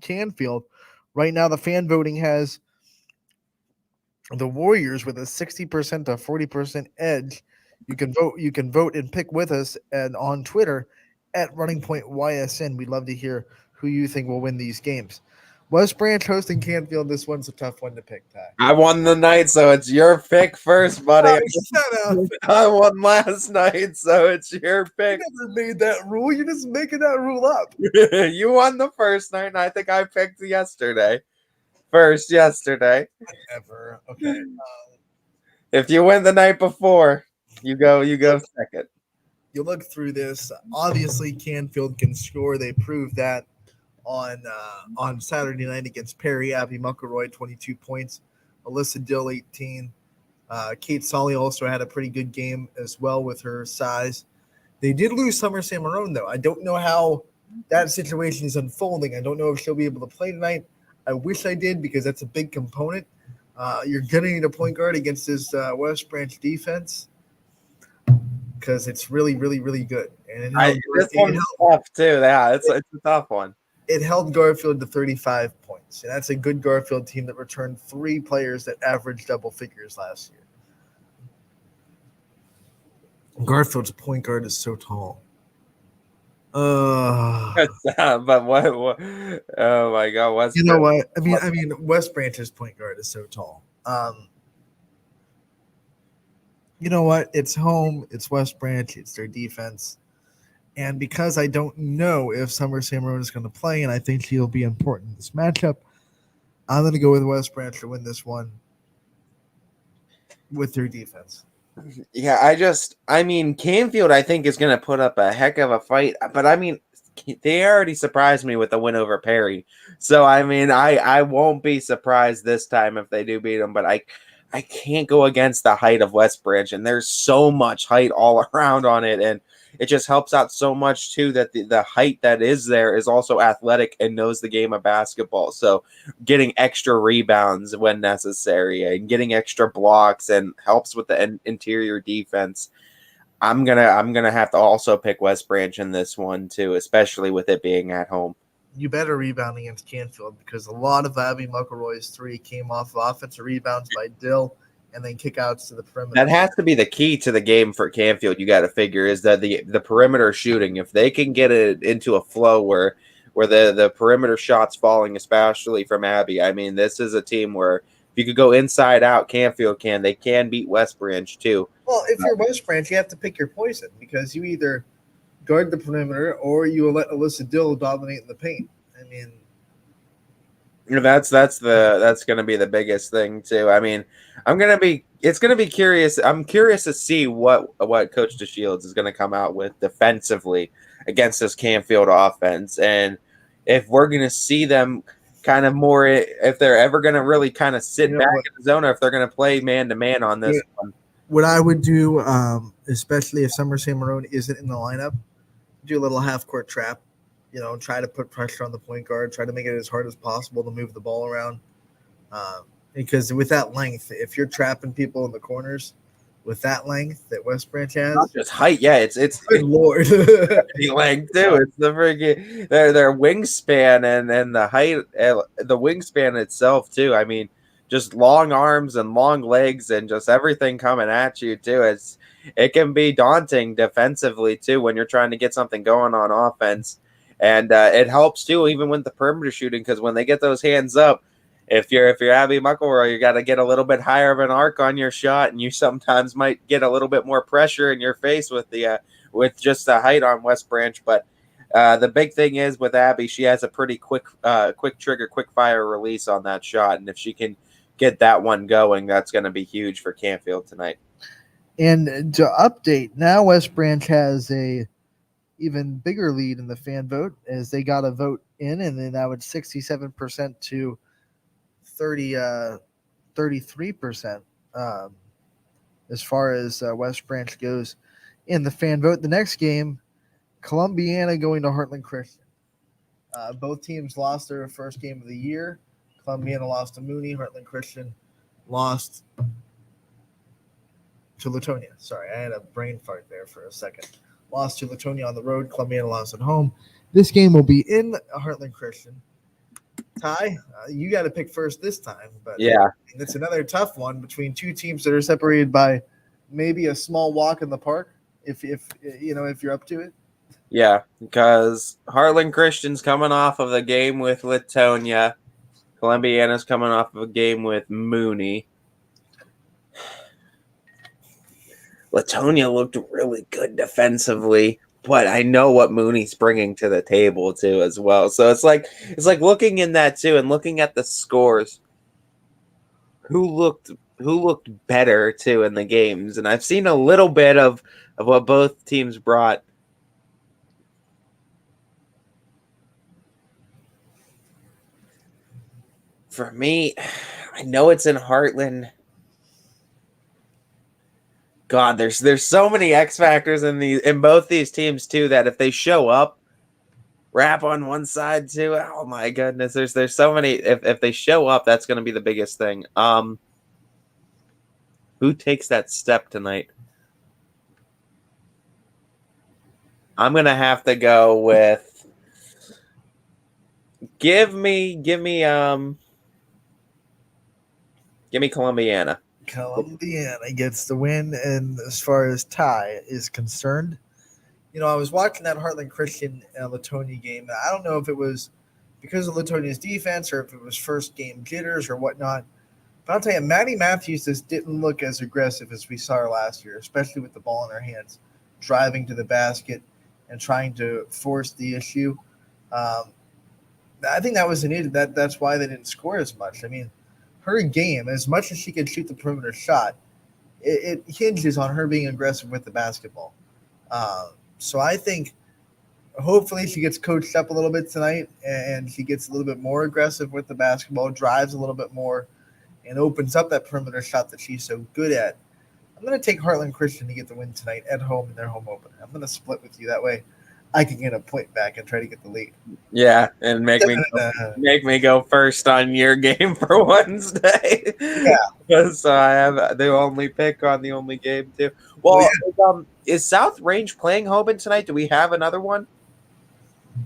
Canfield. Right now, the fan voting has the Warriors with a 60% to 40% edge. You can vote and pick with us on Twitter at Running Point YSN. We'd love to hear who you think will win these games. West Branch hosting Canfield. This one's a tough one to pick, Ty. I won the night, so it's your pick first, buddy. I won last night, so it's your pick. You never made that rule. You're just making that rule up. You won the first night, and I think I picked yesterday. Yesterday. Whatever. Okay. If you win the night before, you go second. You look through this. Obviously, Canfield can score. They proved that on Saturday night against Perry. Abby McElroy, 22 points. Alyssa Dill, 18. Kate Solly also had a pretty good game as well with her size. They did lose Summer Samarone, though. I don't know how that situation is unfolding. I don't know if she'll be able to play tonight. I wish I did because that's a big component. You're going to need a point guard against this West Branch defense because it's really, really, really good. And this one's tough, too. Yeah, it's a tough one. It held Garfield to 35 points. And that's a good Garfield team that returned 3 players that averaged double figures last year. Garfield's point guard is so tall. But what? Oh my God! West. You know what? I mean, West Branch's point guard is so tall. You know what? It's home. It's West Branch. It's their defense. And because I don't know if Summer Sammarone is going to play, and I think she'll be important in this matchup, I'm going to go with West Branch to win this one with their defense. Yeah, I mean, Canfield, I think, is going to put up a heck of a fight. But, I mean, they already surprised me with the win over Perry. So, I mean, I won't be surprised this time if they do beat them. But I can't go against the height of West Branch. And there's so much height all around on it. And it just helps out so much, too, that the height that is there is also athletic and knows the game of basketball. So, getting extra rebounds when necessary and getting extra blocks and helps with the interior defense. I'm gonna have to also pick West Branch in this one too, especially with it being at home. You better rebound against Canfield because a lot of Abby McElroy's three came off of offensive rebounds by Dill and then kickouts to the perimeter. That has to be the key to the game for Canfield. You got to figure is that the perimeter shooting. If they can get it into a flow where the perimeter shots falling, especially from Abby. I mean, this is a team where if you could go inside out, Canfield they can beat West Branch too. Well, if you're West Branch, you have to pick your poison because you either guard the perimeter or you will let Alyssa Dill dominate in the paint. I mean, that's going to be the biggest thing too. I mean, it's going to be curious. I'm curious to see what Coach DeShields is going to come out with defensively against this Canfield offense, and if we're going to see them kind of more, if they're ever going to really kind of sit back in the zone, or if they're going to play man to man on this one. What I would do, especially if Summer Sammarone isn't in the lineup, do a little half court trap. Try to put pressure on the point guard, try to make it as hard as possible to move the ball around. Because with that length, if you're trapping people in the corners with that length that West Branch has, not just height, yeah, it's good lord, length too. It's the freaking their wingspan and the height, the wingspan itself too. I mean, just long arms and long legs and just everything coming at you too. It can be daunting defensively too when you're trying to get something going on offense. And it helps too, even with the perimeter shooting, because when they get those hands up, if you're Abby McElroy, you got to get a little bit higher of an arc on your shot, and you sometimes might get a little bit more pressure in your face with just the height on West Branch. But the big thing is with Abby, she has a pretty quick trigger, quick fire release on that shot, and if she can get that one going, that's going to be huge for Canfield tonight. And to update, now West Branch has a even bigger lead in the fan vote as they got a vote in, and then that was 67% to 33% as far as West Branch goes in the fan vote. The next game, Columbiana going to Heartland Christian. Both teams lost their first game of the year. Columbiana lost to Mooney. Heartland Christian lost to Latonia. Sorry, I had a brain fart there for a second. Lost to Latonia on the road. Columbiana lost at home. This game will be in Heartland Christian. Ty, you got to pick first this time. But yeah, it's another tough one between two teams that are separated by maybe a small walk in the park. If you're up to it. Yeah, because Heartland Christian's coming off of the game with Latonia. Columbiana's coming off of a game with Mooney. Latonia looked really good defensively, but I know what Mooney's bringing to the table too as well. So it's like looking in that too and looking at the scores. Who looked better too in the games, and I've seen a little bit of what both teams brought. For me, I know it's in Heartland. God, there's so many X factors in both these teams too that if they show up, Rap on one side too. Oh my goodness, there's so many. If they show up, that's going to be the biggest thing. Who takes that step tonight? I'm gonna have to go with. Give me Columbiana. Columbiana gets the win, and as far as Ty is concerned, I was watching that Heartland Christian Latonia game. I don't know if it was because of Latonia's defense or if it was first game jitters or whatnot. But I'll tell you, Maddie Matthews just didn't look as aggressive as we saw her last year, especially with the ball in her hands, driving to the basket, and trying to force the issue. I think that was an issue. That's why they didn't score as much. I mean, her game, as much as she can shoot the perimeter shot, it hinges on her being aggressive with the basketball. So I think hopefully she gets coached up a little bit tonight and she gets a little bit more aggressive with the basketball, drives a little bit more, and opens up that perimeter shot that she's so good at. I'm going to take Heartland Christian to get the win tonight at home in their home opener. I'm going to split with you. That way I can get a point back and try to get the lead. Yeah, and make me go first on your game for Wednesday. Yeah. So I have the only pick on the only game too. Well, is South Range playing Hoban tonight? Do we have another one?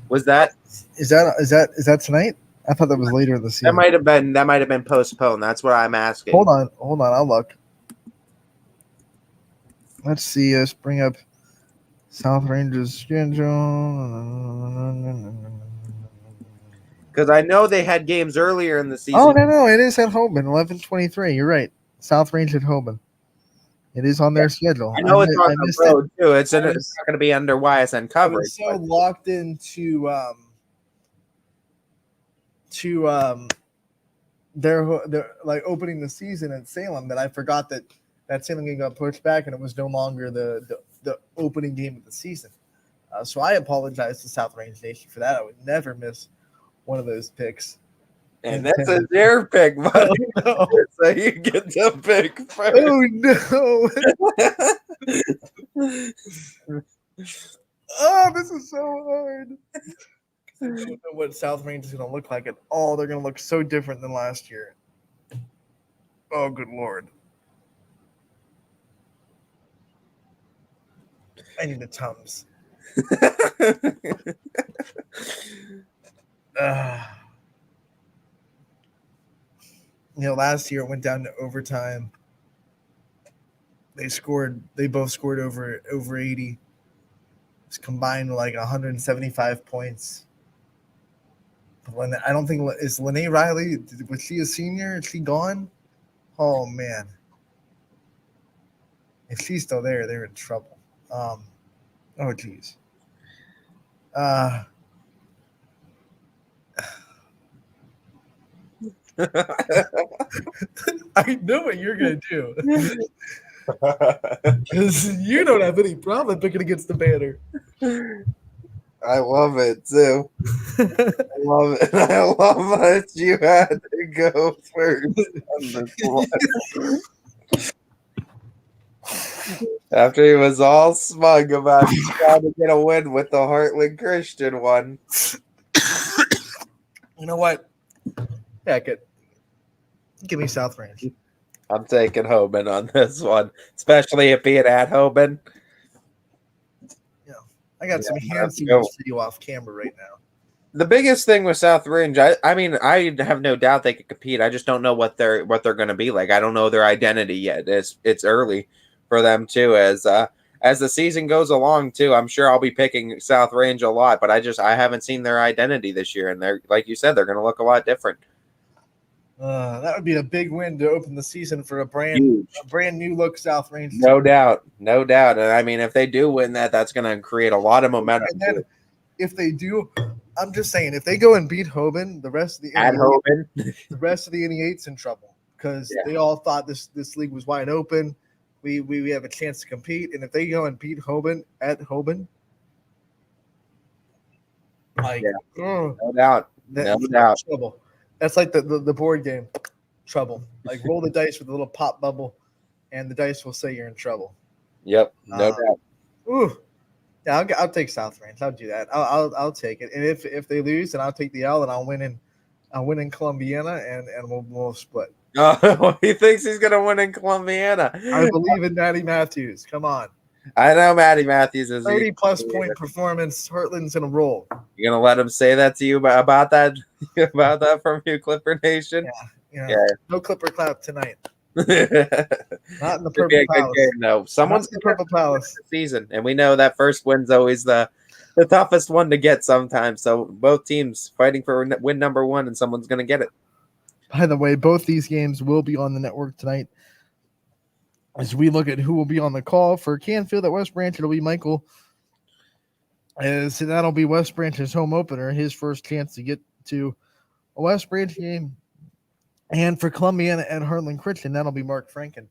Was that is that tonight? I thought that was later in the season. That might have been postponed. That's what I'm asking. Hold on, I'll look. Let's see. Let's bring up South Range's schedule. Because I know they had games earlier in the season. Oh no, it is at Hoban, 11:23. You're right. South Range at Hoban. It is on their schedule. I know it's on the road too. It's not going to be under YSN coverage. I was so locked into their like opening the season at Salem that I forgot that Salem game got pushed back and it was no longer the opening game of the season. So I apologize to South Range Nation for that. I would never miss one of those picks. And that's a dare pick, buddy. Oh, no. So you get to pick first. Oh no. Oh, this is so hard. I don't know what South Range is going to look like at all. They're going to look so different than last year. Oh, good Lord. I need the Tums. Last year it went down to overtime. They both scored over 80. It's combined like 175 points. But I don't think is Lene Riley. Was she a senior? Is she gone? Oh man! If she's still there, they're in trouble. Oh geez. I know what you're gonna do. Because you don't have any problem picking against the banner. I love it too. I love it. I love that you had to go first on this one. After he was all smug about trying to get a win with the Heartland Christian one. You know what? Heck it. Give me South Range. I'm taking Hoban on this one, especially if being at Hoban. Yeah, I got some hand signals for you off camera right now. The biggest thing with South Range, I mean, I have no doubt they could compete. I just don't know what they're going to be like. I don't know their identity yet. It's early for them too. As the season goes along too, I'm sure I'll be picking South Range a lot. But I haven't seen their identity this year, and they're like you said, they're going to look a lot different. That would be a big win to open the season for a brand new look South Range. No doubt. And I mean, if they do win that's going to create a lot of momentum. And then if they do, I'm just saying, if they go and beat Hoban, the rest of the NE8's in trouble because they all thought this league was wide open. We have a chance to compete, and if they go and beat Hoban at Hoban, no doubt. Trouble. That's like the board game, trouble. Like roll the dice with a little pop bubble, and the dice will say you're in trouble. Yep, no doubt. Ooh, yeah, I'll take South Range. I'll do that. I'll take it. And if they lose, then I'll take the L, and I'll win in Columbiana, and we'll split. Oh, he thinks he's gonna win in Columbiana. I believe in Maddie Matthews. Come on. I know Maddie Matthews is 30+ point performance. Heartland's in a roll. You gonna let him say that to you about that from you, Clipper Nation? Yeah. No Clipper clap tonight. Not in the Purple Palace. Game, though. Someone's in the Purple Palace season, and we know that first win's always the toughest one to get sometimes. So both teams fighting for win number one, and someone's gonna get it. By the way, both these games will be on the network tonight. As we look at who will be on the call for Canfield at West Branch, it'll be Michael As that'll be West Branch's home opener, his first chance to get to a West Branch game. And for Columbiana and Harlan Christian, that'll be Mark Franken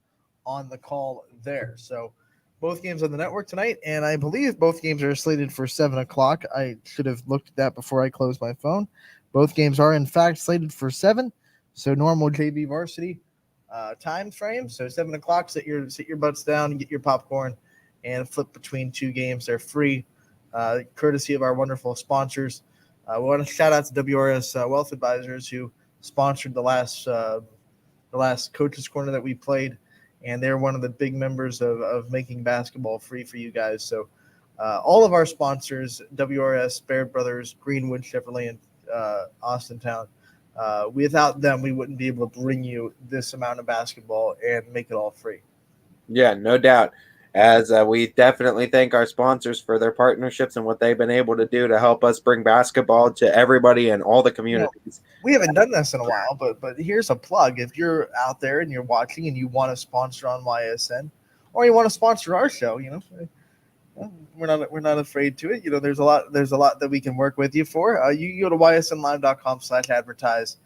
on the call there. So both games on the network tonight, and I believe both games are slated for 7 o'clock. I should have looked at that before I closed my phone. Both games are, in fact, slated for 7, so normal JV varsity time frame. So 7 o'clock, sit your butts down and get your popcorn and flip between 2 games. They're free, courtesy of our wonderful sponsors. We want to shout out to WRS Wealth Advisors who sponsored the last Coaches Corner that we played, and they're one of the big members of making basketball free for you guys. So all of our sponsors, WRS, Baird Brothers, Greenwood, Chevrolet, and Austintown, without them, we wouldn't be able to bring you this amount of basketball and make it all free. Yeah, no doubt. As we definitely thank our sponsors for their partnerships and what they've been able to do to help us bring basketball to everybody in all the communities. We haven't done this in a while, but here's a plug. If you're out there and you're watching and you want to sponsor on YSN, or you want to sponsor our show, we're not afraid to it. There's a lot that we can work with you for. You can go to ysnlive.com/advertise,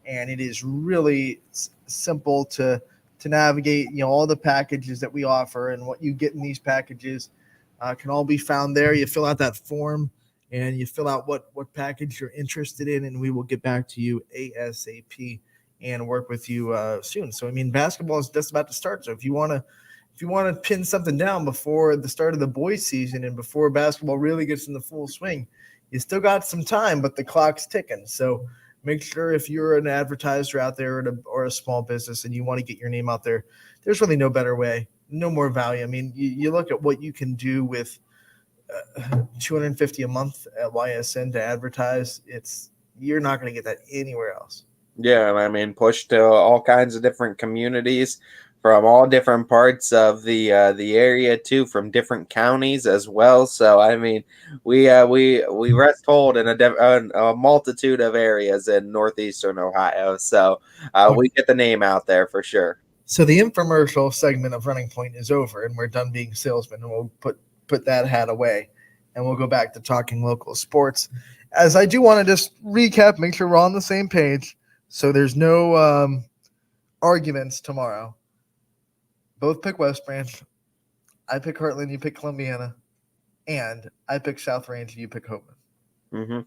and it is really simple to navigate. All the packages that we offer and what you get in these packages can all be found there. You fill out that form and you fill out what package you're interested in, and we will get back to you ASAP and work with you soon. So basketball is just about to start. So if you want to pin something down before the start of the boys season and before basketball really gets in the full swing, you still got some time, but the clock's ticking. So make sure if you're an advertiser out there or a small business and you want to get your name out there, there's really no better way, no more value. You look at what you can do with $250 a month at YSN to advertise. You're not going to get that anywhere else. Yeah, push to all kinds of different communities from all different parts of the area too, from different counties as well. So we rest hold in a multitude of areas in northeastern Ohio. So we get the name out there for sure. So the infomercial segment of Running Point is over, and we're done being salesmen, and we'll put that hat away, and we'll go back to talking local sports. As I do want to just recap, make sure we're on the same page, so there's no arguments tomorrow. Both pick West Branch. I pick Heartland, you pick Columbiana, and I pick South Range, you pick Hopeman. Mm-hmm.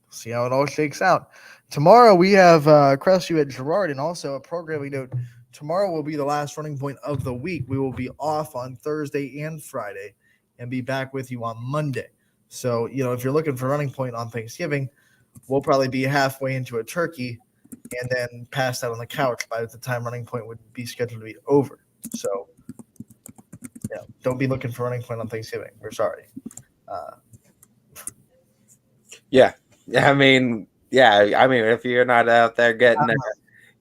See how it all shakes out. Tomorrow we have Crestview at Girard, and also a programming note. Tomorrow will be the last Running Point of the week. We will be off on Thursday and Friday and be back with you on Monday. So, if you're looking for Running Point on Thanksgiving, we'll probably be halfway into a turkey and then passed out on the couch by the time Running Point would be scheduled to be over. So, don't be looking for Running Point on Thanksgiving. We're sorry. If you're not out there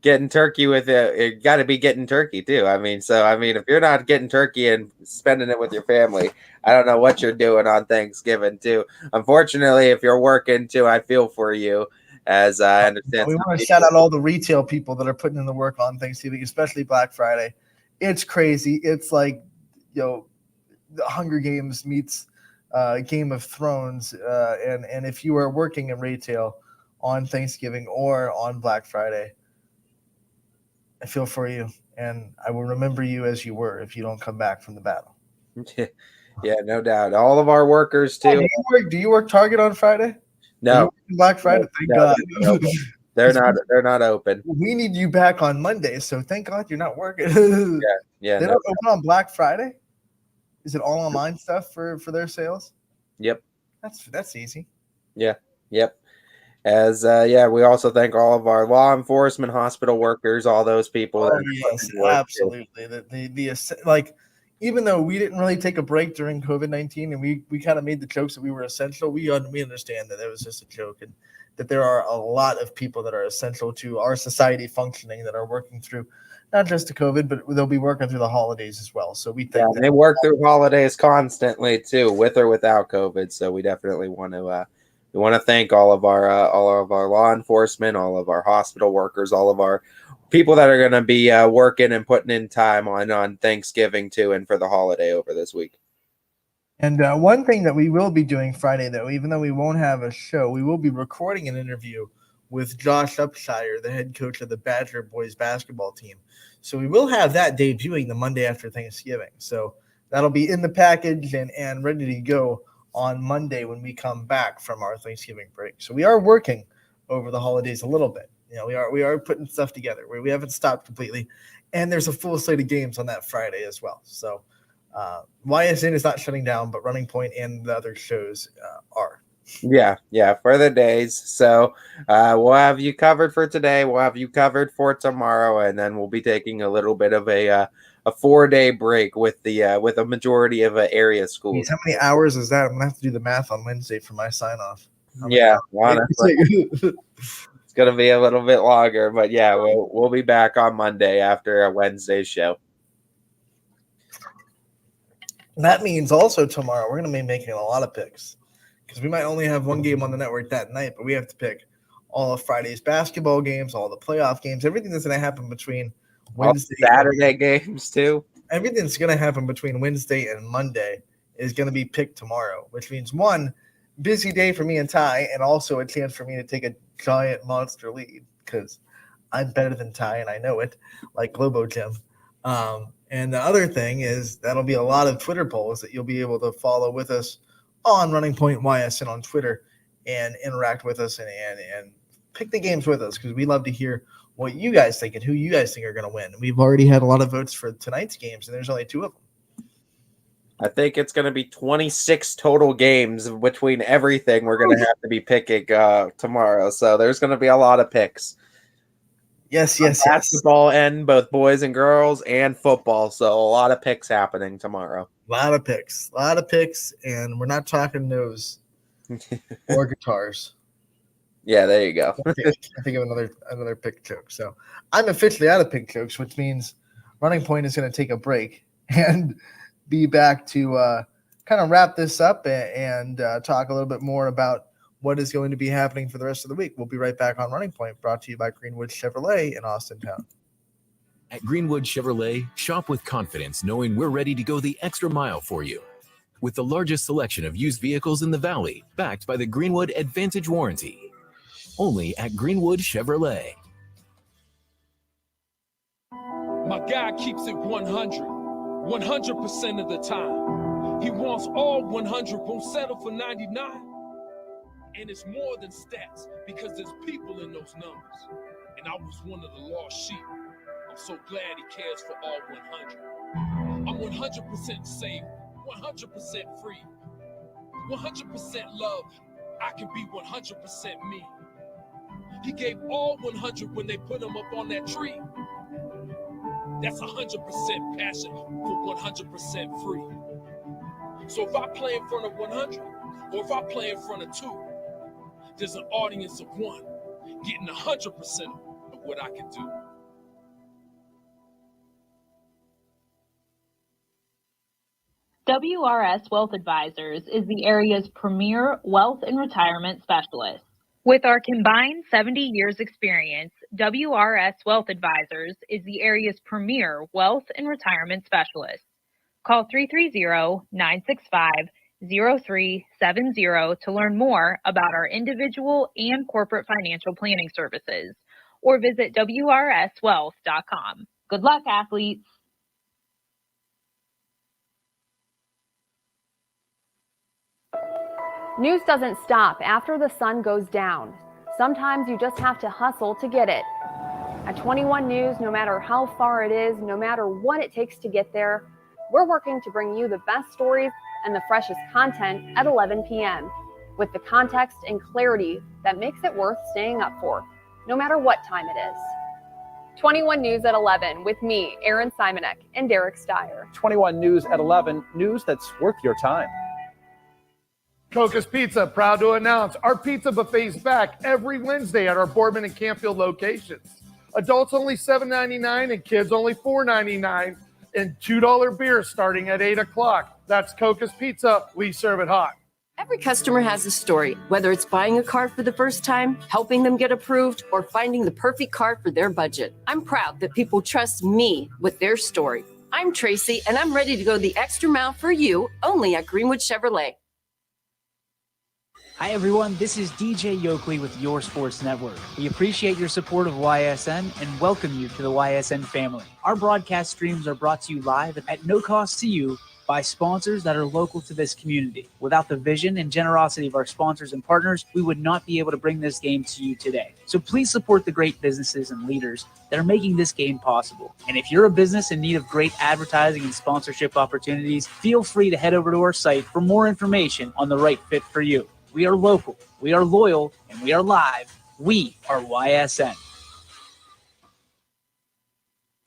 getting turkey with it, you got to be getting turkey too. If you're not getting turkey and spending it with your family, I don't know what you're doing on Thanksgiving too. Unfortunately, if you're working too, I feel for you. As I understand, we want to shout out all the retail people that are putting in the work on Thanksgiving, especially Black Friday. It's crazy. It's like, the Hunger Games meets Game of Thrones. And if you are working in retail on Thanksgiving or on Black Friday, I feel for you, and I will remember you as you were if you don't come back from the battle. Yeah, no doubt. All of our workers too. Do you work Target on Friday? No. Black Friday. Thank God. They're not open. We need you back on Monday, so thank God you're not working. Yeah. They don't open on Black Friday. Is it all online stuff for their sales? Yep. That's easy. Yeah. Yep. As we also thank all of our law enforcement, hospital workers, all those people. Yes, absolutely. The even though we didn't really take a break during COVID-19, and we kind of made the jokes that we were essential, we understand that it was just a joke, and that there are a lot of people that are essential to our society functioning that are working through not just the COVID, but they'll be working through the holidays as well. So we think they work through holidays constantly too, with or without COVID. So we definitely want to thank all of our law enforcement, all of our hospital workers, all of our people that are going to be working and putting in time on Thanksgiving too, and for the holiday over this week. And one thing that we will be doing Friday, though, even though we won't have a show, we will be recording an interview with Josh Upshire, the head coach of the Badger boys basketball team. So we will have that debuting the Monday after Thanksgiving. So that'll be in the package and ready to go on Monday when we come back from our Thanksgiving break. So we are working over the holidays a little bit. We are putting stuff together. We haven't stopped completely. And there's a full slate of games on that Friday as well. So YSN is not shutting down, but Running Point and the other shows are. Yeah, for the days. So we'll have you covered for today. We'll have you covered for tomorrow, and then we'll be taking a little bit of a 4-day break with a majority of area schools. How many hours is that? I'm gonna have to do the math on Wednesday for my sign off. Yeah, honestly, it's gonna be a little bit longer, but yeah, we'll be back on Monday after a Wednesday show. That means also tomorrow we're going to be making a lot of picks because we might only have one game on the network that night, but we have to pick all of Friday's basketball games, all the playoff games, everything that's going to happen between Wednesday, Saturday games too. Everything that's going to happen between Wednesday and Monday is going to be picked tomorrow, which means one busy day for me and Ty, and also a chance for me to take a giant monster lead because I'm better than Ty and I know it, like Globo Jim. And the other thing is that'll be a lot of Twitter polls that you'll be able to follow with us on Running Point YSN on Twitter and interact with us and pick the games with us because we love to hear what you guys think and who you guys think are going to win. We've already had a lot of votes for tonight's games, and there's only 2 of them. I think it's going to be 26 total games between everything we're going to have to be picking tomorrow. So there's going to be a lot of picks. Yes. Basketball and both boys and girls and football. So a lot of picks happening tomorrow. A lot of picks. And we're not talking those or guitars. Yeah, there you go. I think of another pick joke. So I'm officially out of pick jokes, which means Running Point is going to take a break and be back to kind of wrap this up and talk a little bit more about what is going to be happening for the rest of the week. We'll be right back on Running Point, brought to you by Greenwood Chevrolet in Austintown. At Greenwood Chevrolet, shop with confidence knowing we're ready to go the extra mile for you. With the largest selection of used vehicles in the Valley, backed by the Greenwood Advantage Warranty. Only at Greenwood Chevrolet. My guy keeps it 100% of the time. He wants all 100, won't settle for 99. And it's more than stats because there's people in those numbers. And I was one of the lost sheep. I'm so glad he cares for all 100. I'm 100% safe, 100% free, 100% love. I can be 100% me. He gave all 100 when they put him up on that tree. That's 100% passion for 100% free. So if I play in front of 100, or if I play in front of 2, there's an audience of 1 getting 100% of what I can do. WRS Wealth Advisors is the area's premier wealth and retirement specialist. With our combined 70 years experience, WRS Wealth Advisors is the area's premier wealth and retirement specialist. Call 330-965-0370 to learn more about our individual and corporate financial planning services, or visit wrswealth.com. Good luck, athletes. News doesn't stop after the sun goes down. Sometimes you just have to hustle to get it. At 21 News, no matter how far it is, no matter what it takes to get there, we're working to bring you the best stories and the freshest content at 11 p.m. with the context and clarity that makes it worth staying up for, no matter what time it is. 21 News at 11 with me, Aaron Simonek, and Derek Steyer. 21 News at 11, news that's worth your time. Coca's Pizza, proud to announce our pizza buffet's back every Wednesday at our Boardman and Campfield locations. Adults only $7.99 and kids only $4.99, and $2 beer starting at 8 o'clock. That's Coca's Pizza. We serve it hot. Every customer has a story, whether it's buying a car for the first time, helping them get approved, or finding the perfect car for their budget. I'm proud that people trust me with their story. I'm Tracy, and I'm ready to go the extra mile for you, only at Greenwood Chevrolet. Hi, everyone. This is DJ Yoakley with Your Sports Network. We appreciate your support of YSN and welcome you to the YSN family. Our broadcast streams are brought to you live at no cost to you by sponsors that are local to this community. Without the vision and generosity of our sponsors and partners, we would not be able to bring this game to you today. So please support the great businesses and leaders that are making this game possible. And if you're a business in need of great advertising and sponsorship opportunities, feel free to head over to our site for more information on the right fit for you. We are local, we are loyal, and we are live. We are YSN.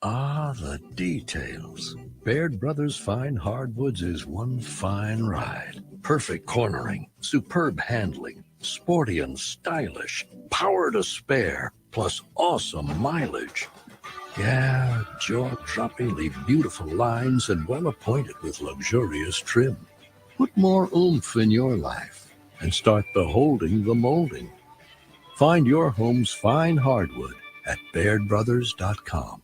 Ah, the details. Baird Brothers Fine Hardwoods is one fine ride. Perfect cornering, superb handling, sporty and stylish, power to spare, plus awesome mileage. Yeah, jaw-droppingly beautiful lines and well appointed with luxurious trim. Put more oomph in your life and start beholding the molding. Find your home's fine hardwood at BairdBrothers.com.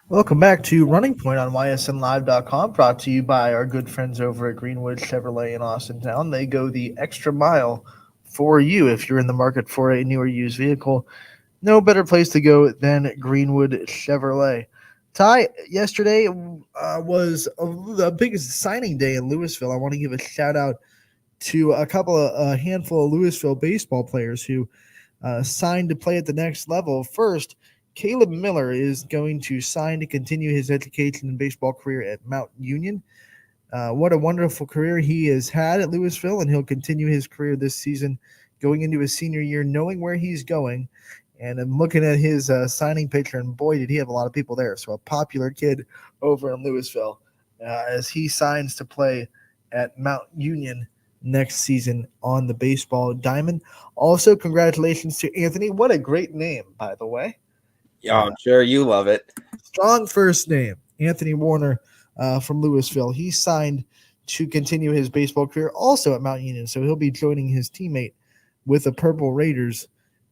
Welcome back to Running Point on YSNLive.com, brought to you by our good friends over at Greenwood Chevrolet in Austintown. They go the extra mile for you if you're in the market for a new or used vehicle. No better place to go than Greenwood Chevrolet. Ty, yesterday was the biggest signing day in Louisville. I want to give a shout out to a handful of Louisville baseball players who signed to play at the next level. First, Caleb Miller is going to sign to continue his education and baseball career at Mount Union. What a wonderful career he has had at Louisville, and he'll continue his career this season, going into his senior year, knowing where he's going. And I'm looking at his signing picture, and boy, did he have a lot of people there. So a popular kid over in Louisville as he signs to play at Mount Union next season on the baseball diamond. Also, congratulations to Anthony. What a great name, by the way. Yeah, I'm sure you love it. Strong first name, Anthony Warner from Louisville. He signed to continue his baseball career also at Mount Union. So he'll be joining his teammate with the Purple Raiders.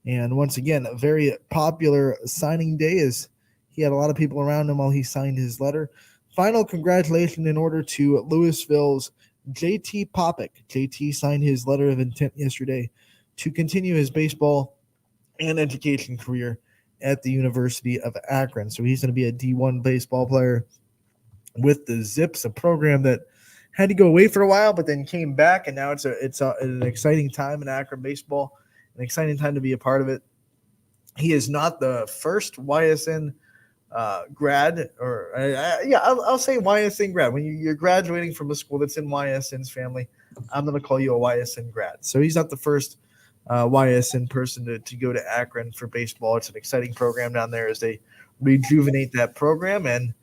And once again, a very popular signing day as he had a lot of people around him while he signed his letter. Final congratulations in order to Louisville's JT Popick. JT signed his letter of intent yesterday to continue his baseball and education career at the University of Akron. So he's going to be a D1 baseball player with the Zips, a program that had to go away for a while, but then came back, and now it's an exciting time in Akron baseball. An exciting time to be a part of it. He is not the first YSN grad, or I'll say YSN grad. When you're graduating from a school that's in YSN's family, I'm going to call you a YSN grad. So he's not the first YSN person to go to Akron for baseball. It's an exciting program down there as they rejuvenate that program. And,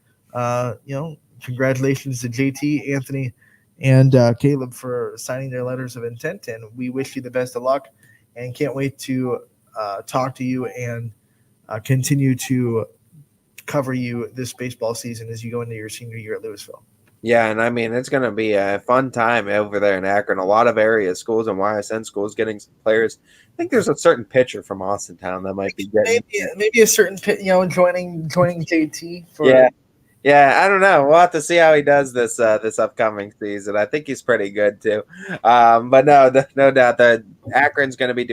congratulations to JT, Anthony, and Caleb for signing their letters of intent. And we wish you the best of luck. And can't wait to talk to you and continue to cover you this baseball season as you go into your senior year at Louisville. Yeah, and I mean, it's going to be a fun time over there in Akron. A lot of area schools and YSN schools getting some players. I think there's a certain pitcher from Austintown that might be getting maybe a certain joining JT for. Yeah, I don't know. We'll have to see how he does this upcoming season. I think he's pretty good too. But no doubt that Akron's going to be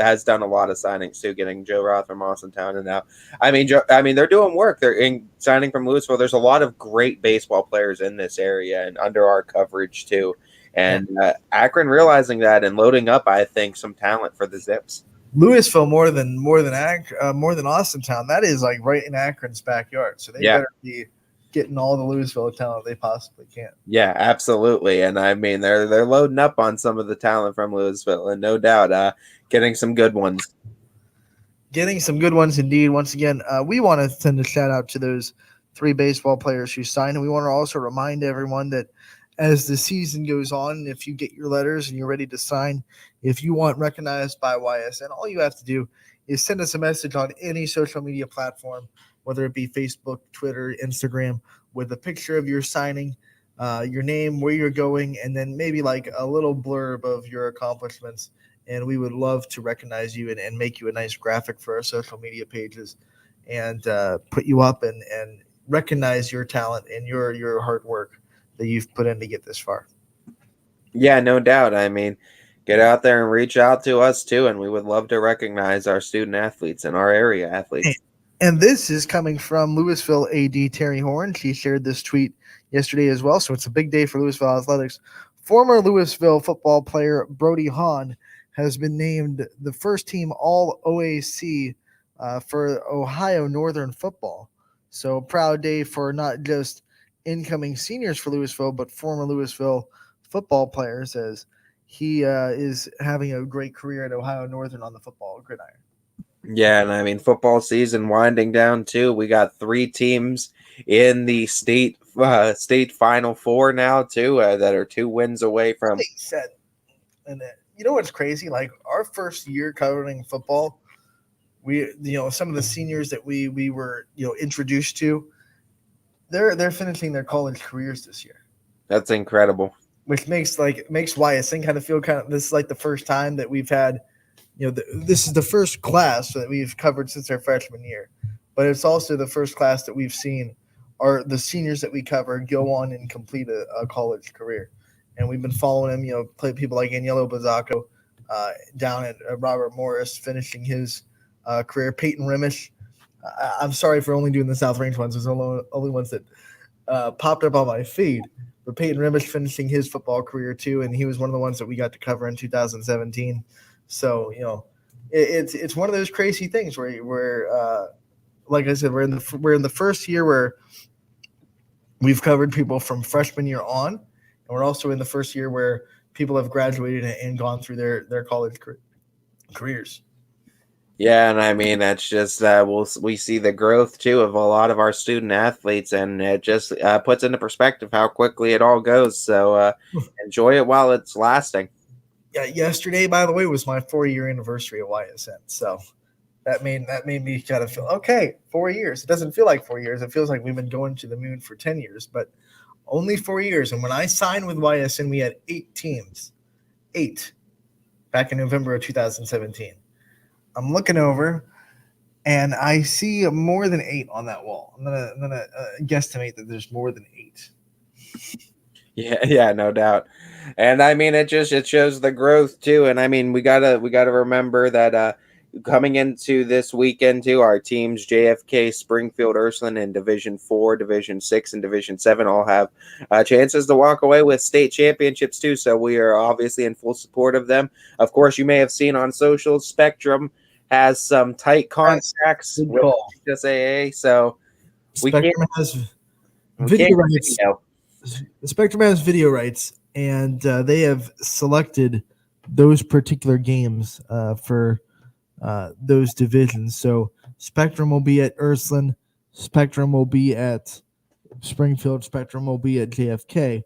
has done a lot of signings too, getting Joe Roth from Austintown, and now I mean they're doing work. They're signing from Louisville. There's a lot of great baseball players in this area and under our coverage too. And Akron realizing that and loading up, I think, some talent for the Zips. Louisville more than Austintown. That is like right in Akron's backyard. So they better be getting all the Louisville talent they possibly can. Yeah, absolutely. And I mean, they're loading up on some of the talent from Louisville, and no doubt getting some good ones. Getting some good ones indeed. Once again, we want to send a shout out to those 3 baseball players who signed. And we want to also remind everyone that as the season goes on, if you get your letters and you're ready to sign, if you want recognized by YSN, all you have to do is send us a message on any social media platform, whether it be Facebook, Twitter, Instagram, with a picture of your signing, your name, where you're going, and then maybe like a little blurb of your accomplishments. and we would love to recognize you and make you a nice graphic for our social media pages and put you up and recognize your talent and your hard work that you've put in to get this far. Yeah, no doubt. I mean, get out there and reach out to us too, and we would love to recognize our student athletes and our area athletes. And this is coming from Louisville AD Terry Horn. She shared this tweet yesterday as well, so it's a big day for Louisville athletics. Former Louisville football player Brody Hahn has been named the first team All OAC for Ohio Northern football. So proud day for not just incoming seniors for Louisville, but former Louisville football players, as he is having a great career at Ohio Northern on the football gridiron. Yeah, and I mean, football season winding down too. We got 3 teams in the state Final Four now too, that are 2 wins away from. And you know what's crazy? Like our first year covering football, some of the seniors that we were introduced to, they're finishing their college careers this year. That's incredible. Which makes YSN kind of feel this is like the first time that we've had, this is the first class that we've covered since our freshman year, but it's also the first class that we've seen are the seniors that we cover go on and complete a college career. And we've been following them, play people like Aniello Bazzacco down at Robert Morris, finishing his career. Peyton Remish. I'm sorry for only doing the South Range ones. Those are the only ones that popped up on my feed. But Peyton Remish finishing his football career too, and he was one of the ones that we got to cover in 2017. So it's one of those crazy things where like I said, we're in the first year where we've covered people from freshman year on, and we're also in the first year where people have graduated and gone through their college careers. Yeah, and I mean, that's just we see the growth too of a lot of our student athletes, and it just puts into perspective how quickly it all goes. So enjoy it while it's lasting. Yeah, yesterday, by the way, was my 4-year anniversary of YSN. So that made me kind of feel, okay, 4 years. It doesn't feel like 4 years. It feels like we've been going to the moon for 10 years, but only 4 years. And when I signed with YSN, we had 8 teams, 8, back in November of 2017. I'm looking over, and I see more than 8 on that wall. I'm gonna guesstimate that there's more than 8. Yeah, no doubt. And I mean, it shows the growth too. And I mean, we gotta remember that coming into this weekend too, our teams JFK, Springfield, Ursuline in Division 4, Division 6, and Division 7 all have chances to walk away with state championships too. So we are obviously in full support of them. Of course, you may have seen on social, Spectrum has some tight contacts with HSAA. So Spectrum has video rights. Spectrum has video rights, and they have selected those particular games for those divisions. So Spectrum will be at Ursuline, Spectrum will be at Springfield, Spectrum will be at JFK.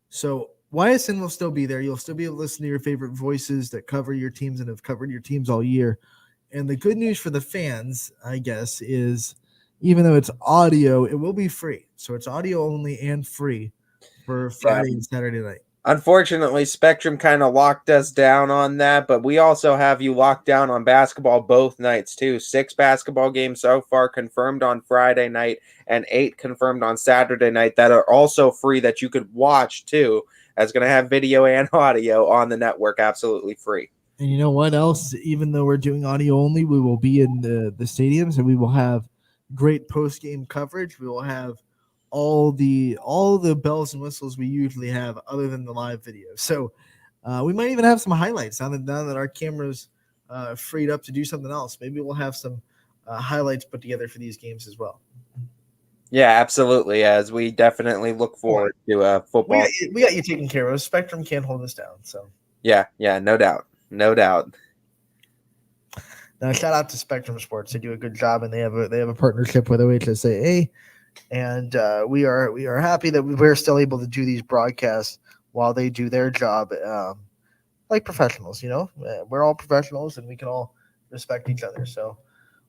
So YSN will still be there. You'll still be able to listen to your favorite voices that cover your teams and have covered your teams all year. And the good news for the fans, I guess, is even though it's audio, it will be free. So it's audio only and free for Friday and Saturday night. Unfortunately, Spectrum kind of locked us down on that, but we also have you locked down on basketball both nights too. 6 basketball games so far confirmed on Friday night and 8 confirmed on Saturday night that are also free that you could watch too. That's going to have video and audio on the network absolutely free. And you know what else? Even though we're doing audio only, we will be in the stadiums, and we will have great post-game coverage. We will have all the bells and whistles we usually have, other than the live video. So we might even have some highlights now that our camera's freed up to do something else. Maybe we'll have some highlights put together for these games as well. Yeah, absolutely. As we definitely look forward to football. We got you taken care of. Spectrum can't hold us down. So yeah, no doubt. No doubt. Now, shout out to Spectrum Sports. They do a good job, and they have a partnership with OHSAA, and we are happy that we're still able to do these broadcasts while they do their job, like professionals. We're all professionals, and we can all respect each other. So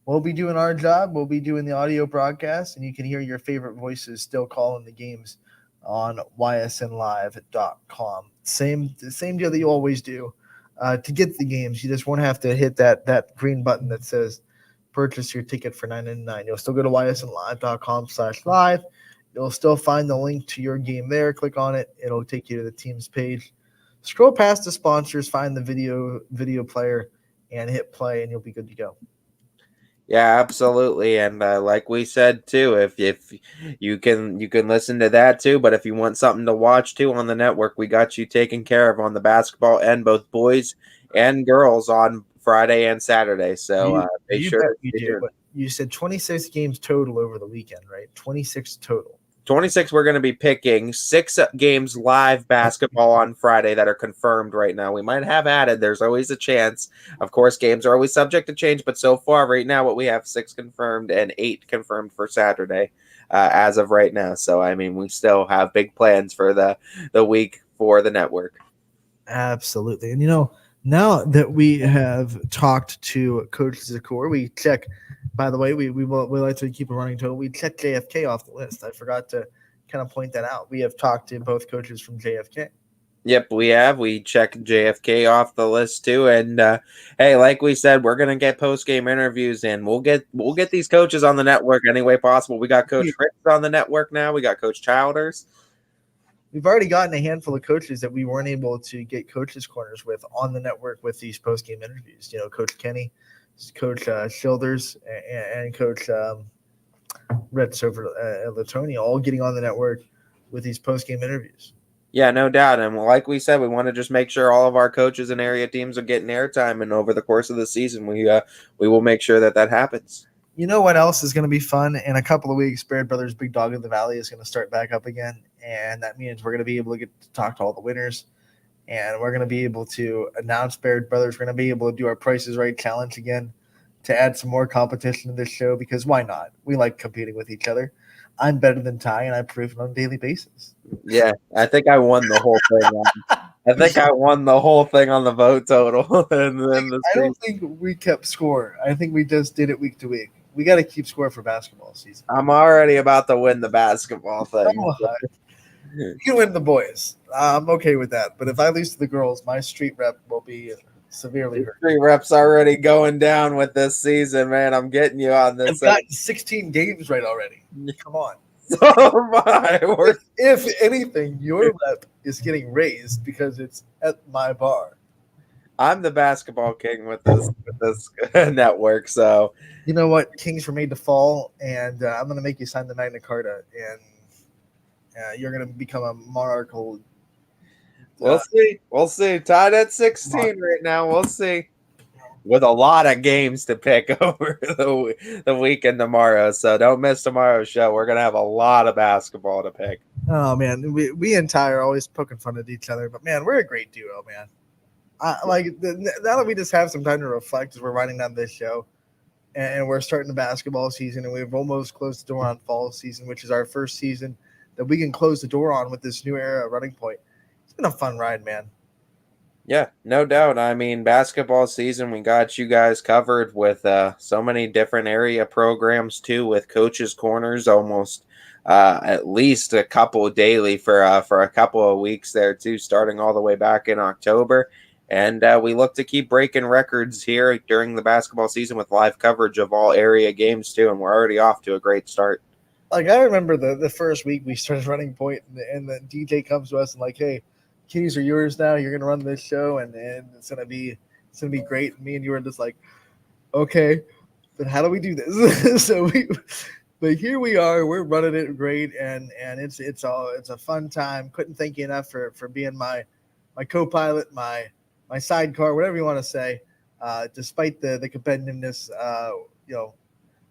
we'll be doing our job. We'll be doing the audio broadcast, and you can hear your favorite voices still calling the games on ysnlive.com. Same deal that you always do. to get the games. You just won't have to hit that green button that says purchase your ticket for $9.99. You'll still go to ysnlive.com/live. You'll still find the link to your game there. Click on it. It'll take you to the team's page. Scroll past the sponsors, find the video player, and hit play, and you'll be good to go. Yeah, absolutely. And like we said too, if you can listen to that too, but if you want something to watch too on the network, we got you taken care of on the basketball end, both boys and girls on Friday and Saturday. So make sure to stay tuned. You said 26 games total over the weekend, right? 26 total. 26, we're going to be picking 6 games live basketball on Friday that are confirmed right now. We might have added. There's always a chance. Of course, games are always subject to change, but so far right now, what we have 6 confirmed and 8 confirmed for Saturday as of right now. So, I mean, we still have big plans for the week for the network. Absolutely. And, now that we have talked to Coach Zakor, we check. By the way, we like to keep a running total. We checked JFK off the list. I forgot to kind of point that out. We have talked to both coaches from JFK. Yep, we have. We checked JFK off the list too. And hey, like we said, we're gonna get post-game interviews and we'll get these coaches on the network any way possible. We got Coach Fritz on the network now. We got Coach Childers. We've already gotten a handful of coaches that we weren't able to get coaches' corners with on the network with these post-game interviews. Coach Kenny, Coach Childers, and Coach Ritz over at Latonia, all getting on the network with these post-game interviews. Yeah, no doubt. And like we said, we want to just make sure all of our coaches and area teams are getting airtime. And over the course of the season, we will make sure that happens. You know what else is going to be fun? In a couple of weeks, Baird Brothers Big Dog in the Valley is going to start back up again. And that means we're going to be able to get to talk to all the winners. And we're going to be able to announce Baird Brothers. We're going to be able to do our Price is Right challenge again to add some more competition to this show, because why not? We like competing with each other. I'm better than Ty, and I prove it on a daily basis. Yeah, I think I won the whole thing. I think I won the whole thing on the vote total. And then I don't think we kept score. I think we just did it week to week. We got to keep score for basketball season. I'm already about to win the basketball thing. You can win the boys. I'm okay with that. But if I lose to the girls, my street rep will be severely hurt. Street reps already going down with this season, man. I'm getting you on this. I've gotten 16 games right already. Come on. Oh my word. If anything, your rep is getting raised because it's at my bar. I'm the basketball king with this network. So you know what? Kings were made to fall, and I'm going to make you sign the Magna Carta, and you're going to become a monarchical. We'll see. We'll see. Tied at 16 right now. We'll see. With a lot of games to pick over the weekend tomorrow. So don't miss tomorrow's show. We're going to have a lot of basketball to pick. Oh, man. We and Ty are always poking fun at each other. But, man, we're a great duo, man. Now that we just have some time to reflect as we're writing down this show, and we're starting the basketball season, and we've almost closed the door on fall season, which is our first season that we can close the door on with this new era of Running Point. It's been a fun ride, man. Yeah, no doubt. I mean, basketball season, we got you guys covered with so many different area programs too, with coaches' corners, almost at least a couple daily for a couple of weeks there too, starting all the way back in October. And we look to keep breaking records here during the basketball season with live coverage of all area games too, and we're already off to a great start. Like, I remember the first week we started Running Point, and the DJ comes to us and like, hey, keys are yours now. You're gonna run this show, and it's gonna be great. And me and you were just like, okay, but how do we do this? But here we are. We're running it great, and it's a fun time. Couldn't thank you enough for being my co-pilot, my sidecar, whatever you want to say. Despite the competitiveness,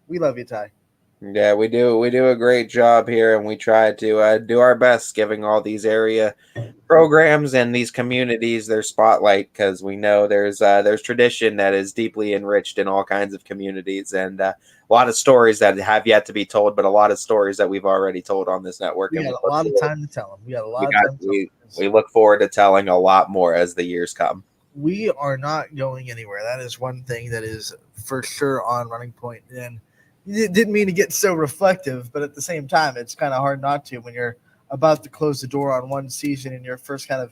we love you, Ty. Yeah, we do a great job here, and we try to do our best giving all these area programs and these communities their spotlight, because we know there's tradition that is deeply enriched in all kinds of communities, and a lot of stories that have yet to be told, but a lot of stories that we've already told on this network. We got a lot of time to tell them. We look forward to telling a lot more as the years come. We are not going anywhere. That is one thing that is for sure on Running Point. And it didn't mean to get so reflective, but at the same time, it's kind of hard not to when you're about to close the door on one season in your first kind of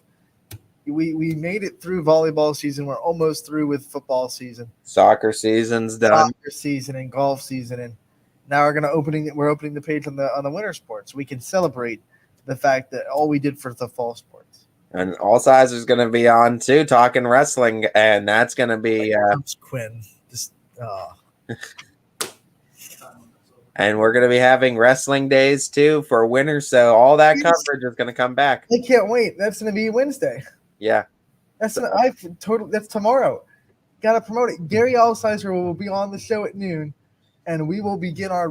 We made it through volleyball season. We're almost through with football season, Soccer season's done. soccer season, and golf season, and now we're opening the page on the winter sports. We can celebrate the fact that all we did for the fall sports. And All Sides is going to be on too, talking wrestling, and that's going to be Quinn. Just and we're going to be having wrestling days too for winter, so all that coverage is going to come back. I can't wait. That's going to be Wednesday. Yeah, That's that's tomorrow. Got to promote it. Gary Alsizer will be on the show at noon, and we will begin our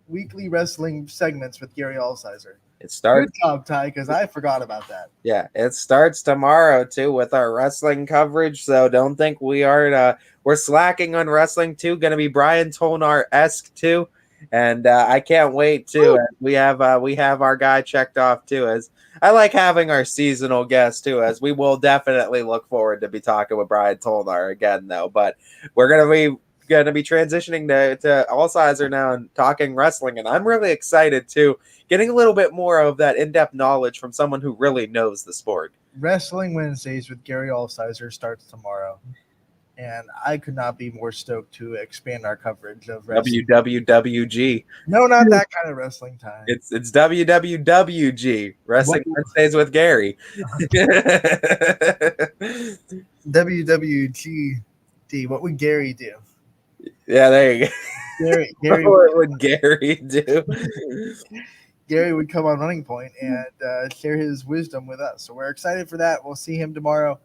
weekly wrestling segments with Gary Alsizer. it starts. Good job, Ty, because I forgot about that. Yeah, it starts tomorrow too with our wrestling coverage. So don't think we're slacking on wrestling too. Going to be Brian Tolnar-esque too, and I can't wait too. We have our guy checked off too. As I like having our seasonal guests too, as we will definitely look forward to be talking with Brian Tolnar again though. But we're going to be transitioning to All Sizer now and talking wrestling, and I'm really excited too, getting a little bit more of that in-depth knowledge from someone who really knows the sport. Wrestling Wednesdays with Gary Alsizer starts tomorrow, and I could not be more stoked to expand our coverage of wrestling. WWWG. No, not that kind of wrestling time. It's WWWG. Wrestling Wednesdays with Gary. WWGD. What would Gary do? Yeah, there you go. Gary What would Gary do? Gary would come on Running Point and share his wisdom with us. So we're excited for that. We'll see him tomorrow,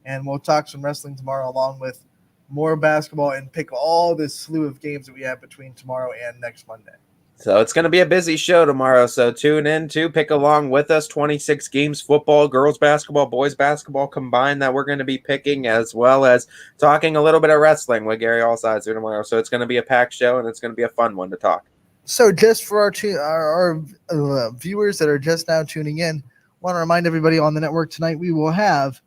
and we'll talk some wrestling tomorrow along with more basketball and pick all this slew of games that we have between tomorrow and next Monday. So it's going to be a busy show tomorrow. So tune in to pick along with us. 26 games, football, girls basketball, boys basketball combined that we're going to be picking, as well as talking a little bit of wrestling with Gary Alsizer tomorrow. So it's going to be a packed show, and it's going to be a fun one to talk. So just for our viewers that are just now tuning in, I want to remind everybody on the network tonight we will have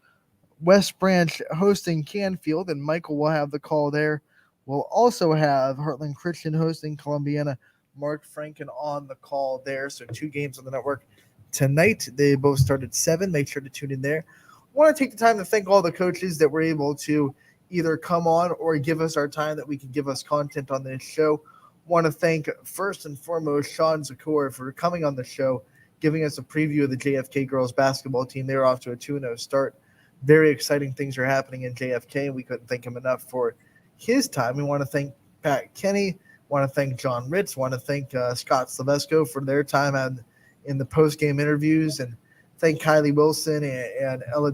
West Branch hosting Canfield, and Michael will have the call there. We'll also have Heartland Christian hosting Columbiana. Mark Franken on the call there. So 2 games on the network tonight. They both start at 7. Make sure to tune in there. I want to take the time to thank all the coaches that were able to either come on or give us our time that we can give us content on this show. Want to thank first and foremost Sean Zakor for coming on the show, giving us a preview of the JFK girls basketball team. They're off to a 2-0 start. Very exciting things are happening in JFK. We couldn't thank him enough for his time. We want to thank Pat Kenny. Want to thank John Ritz. Want to thank Scott Slavesco for their time in the post-game interviews, and thank Kylie Wilson and Ella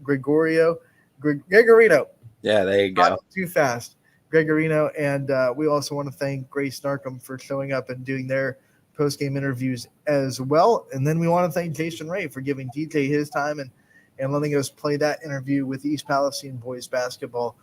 Gregorino. Yeah, there you go. Not too fast. Gregorino, and we also want to thank Grace Narcom for showing up and doing their post-game interviews as well. And then we want to thank Jason Ray for giving DJ his time and letting us play that interview with East Palestine boys basketball.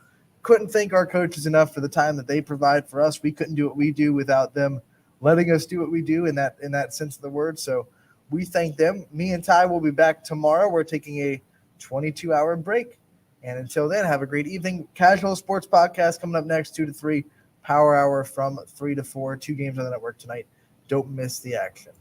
Couldn't thank our coaches enough for the time that they provide for us. We couldn't do what we do without them letting us do what we do in that sense of the word. So we thank them. Me and Ty will be back tomorrow. We're taking a 22-hour break. And until then, have a great evening. Casual Sports Podcast coming up next, 2 to 3. Power Hour from 3 to 4. 2 games on the network tonight. Don't miss the action.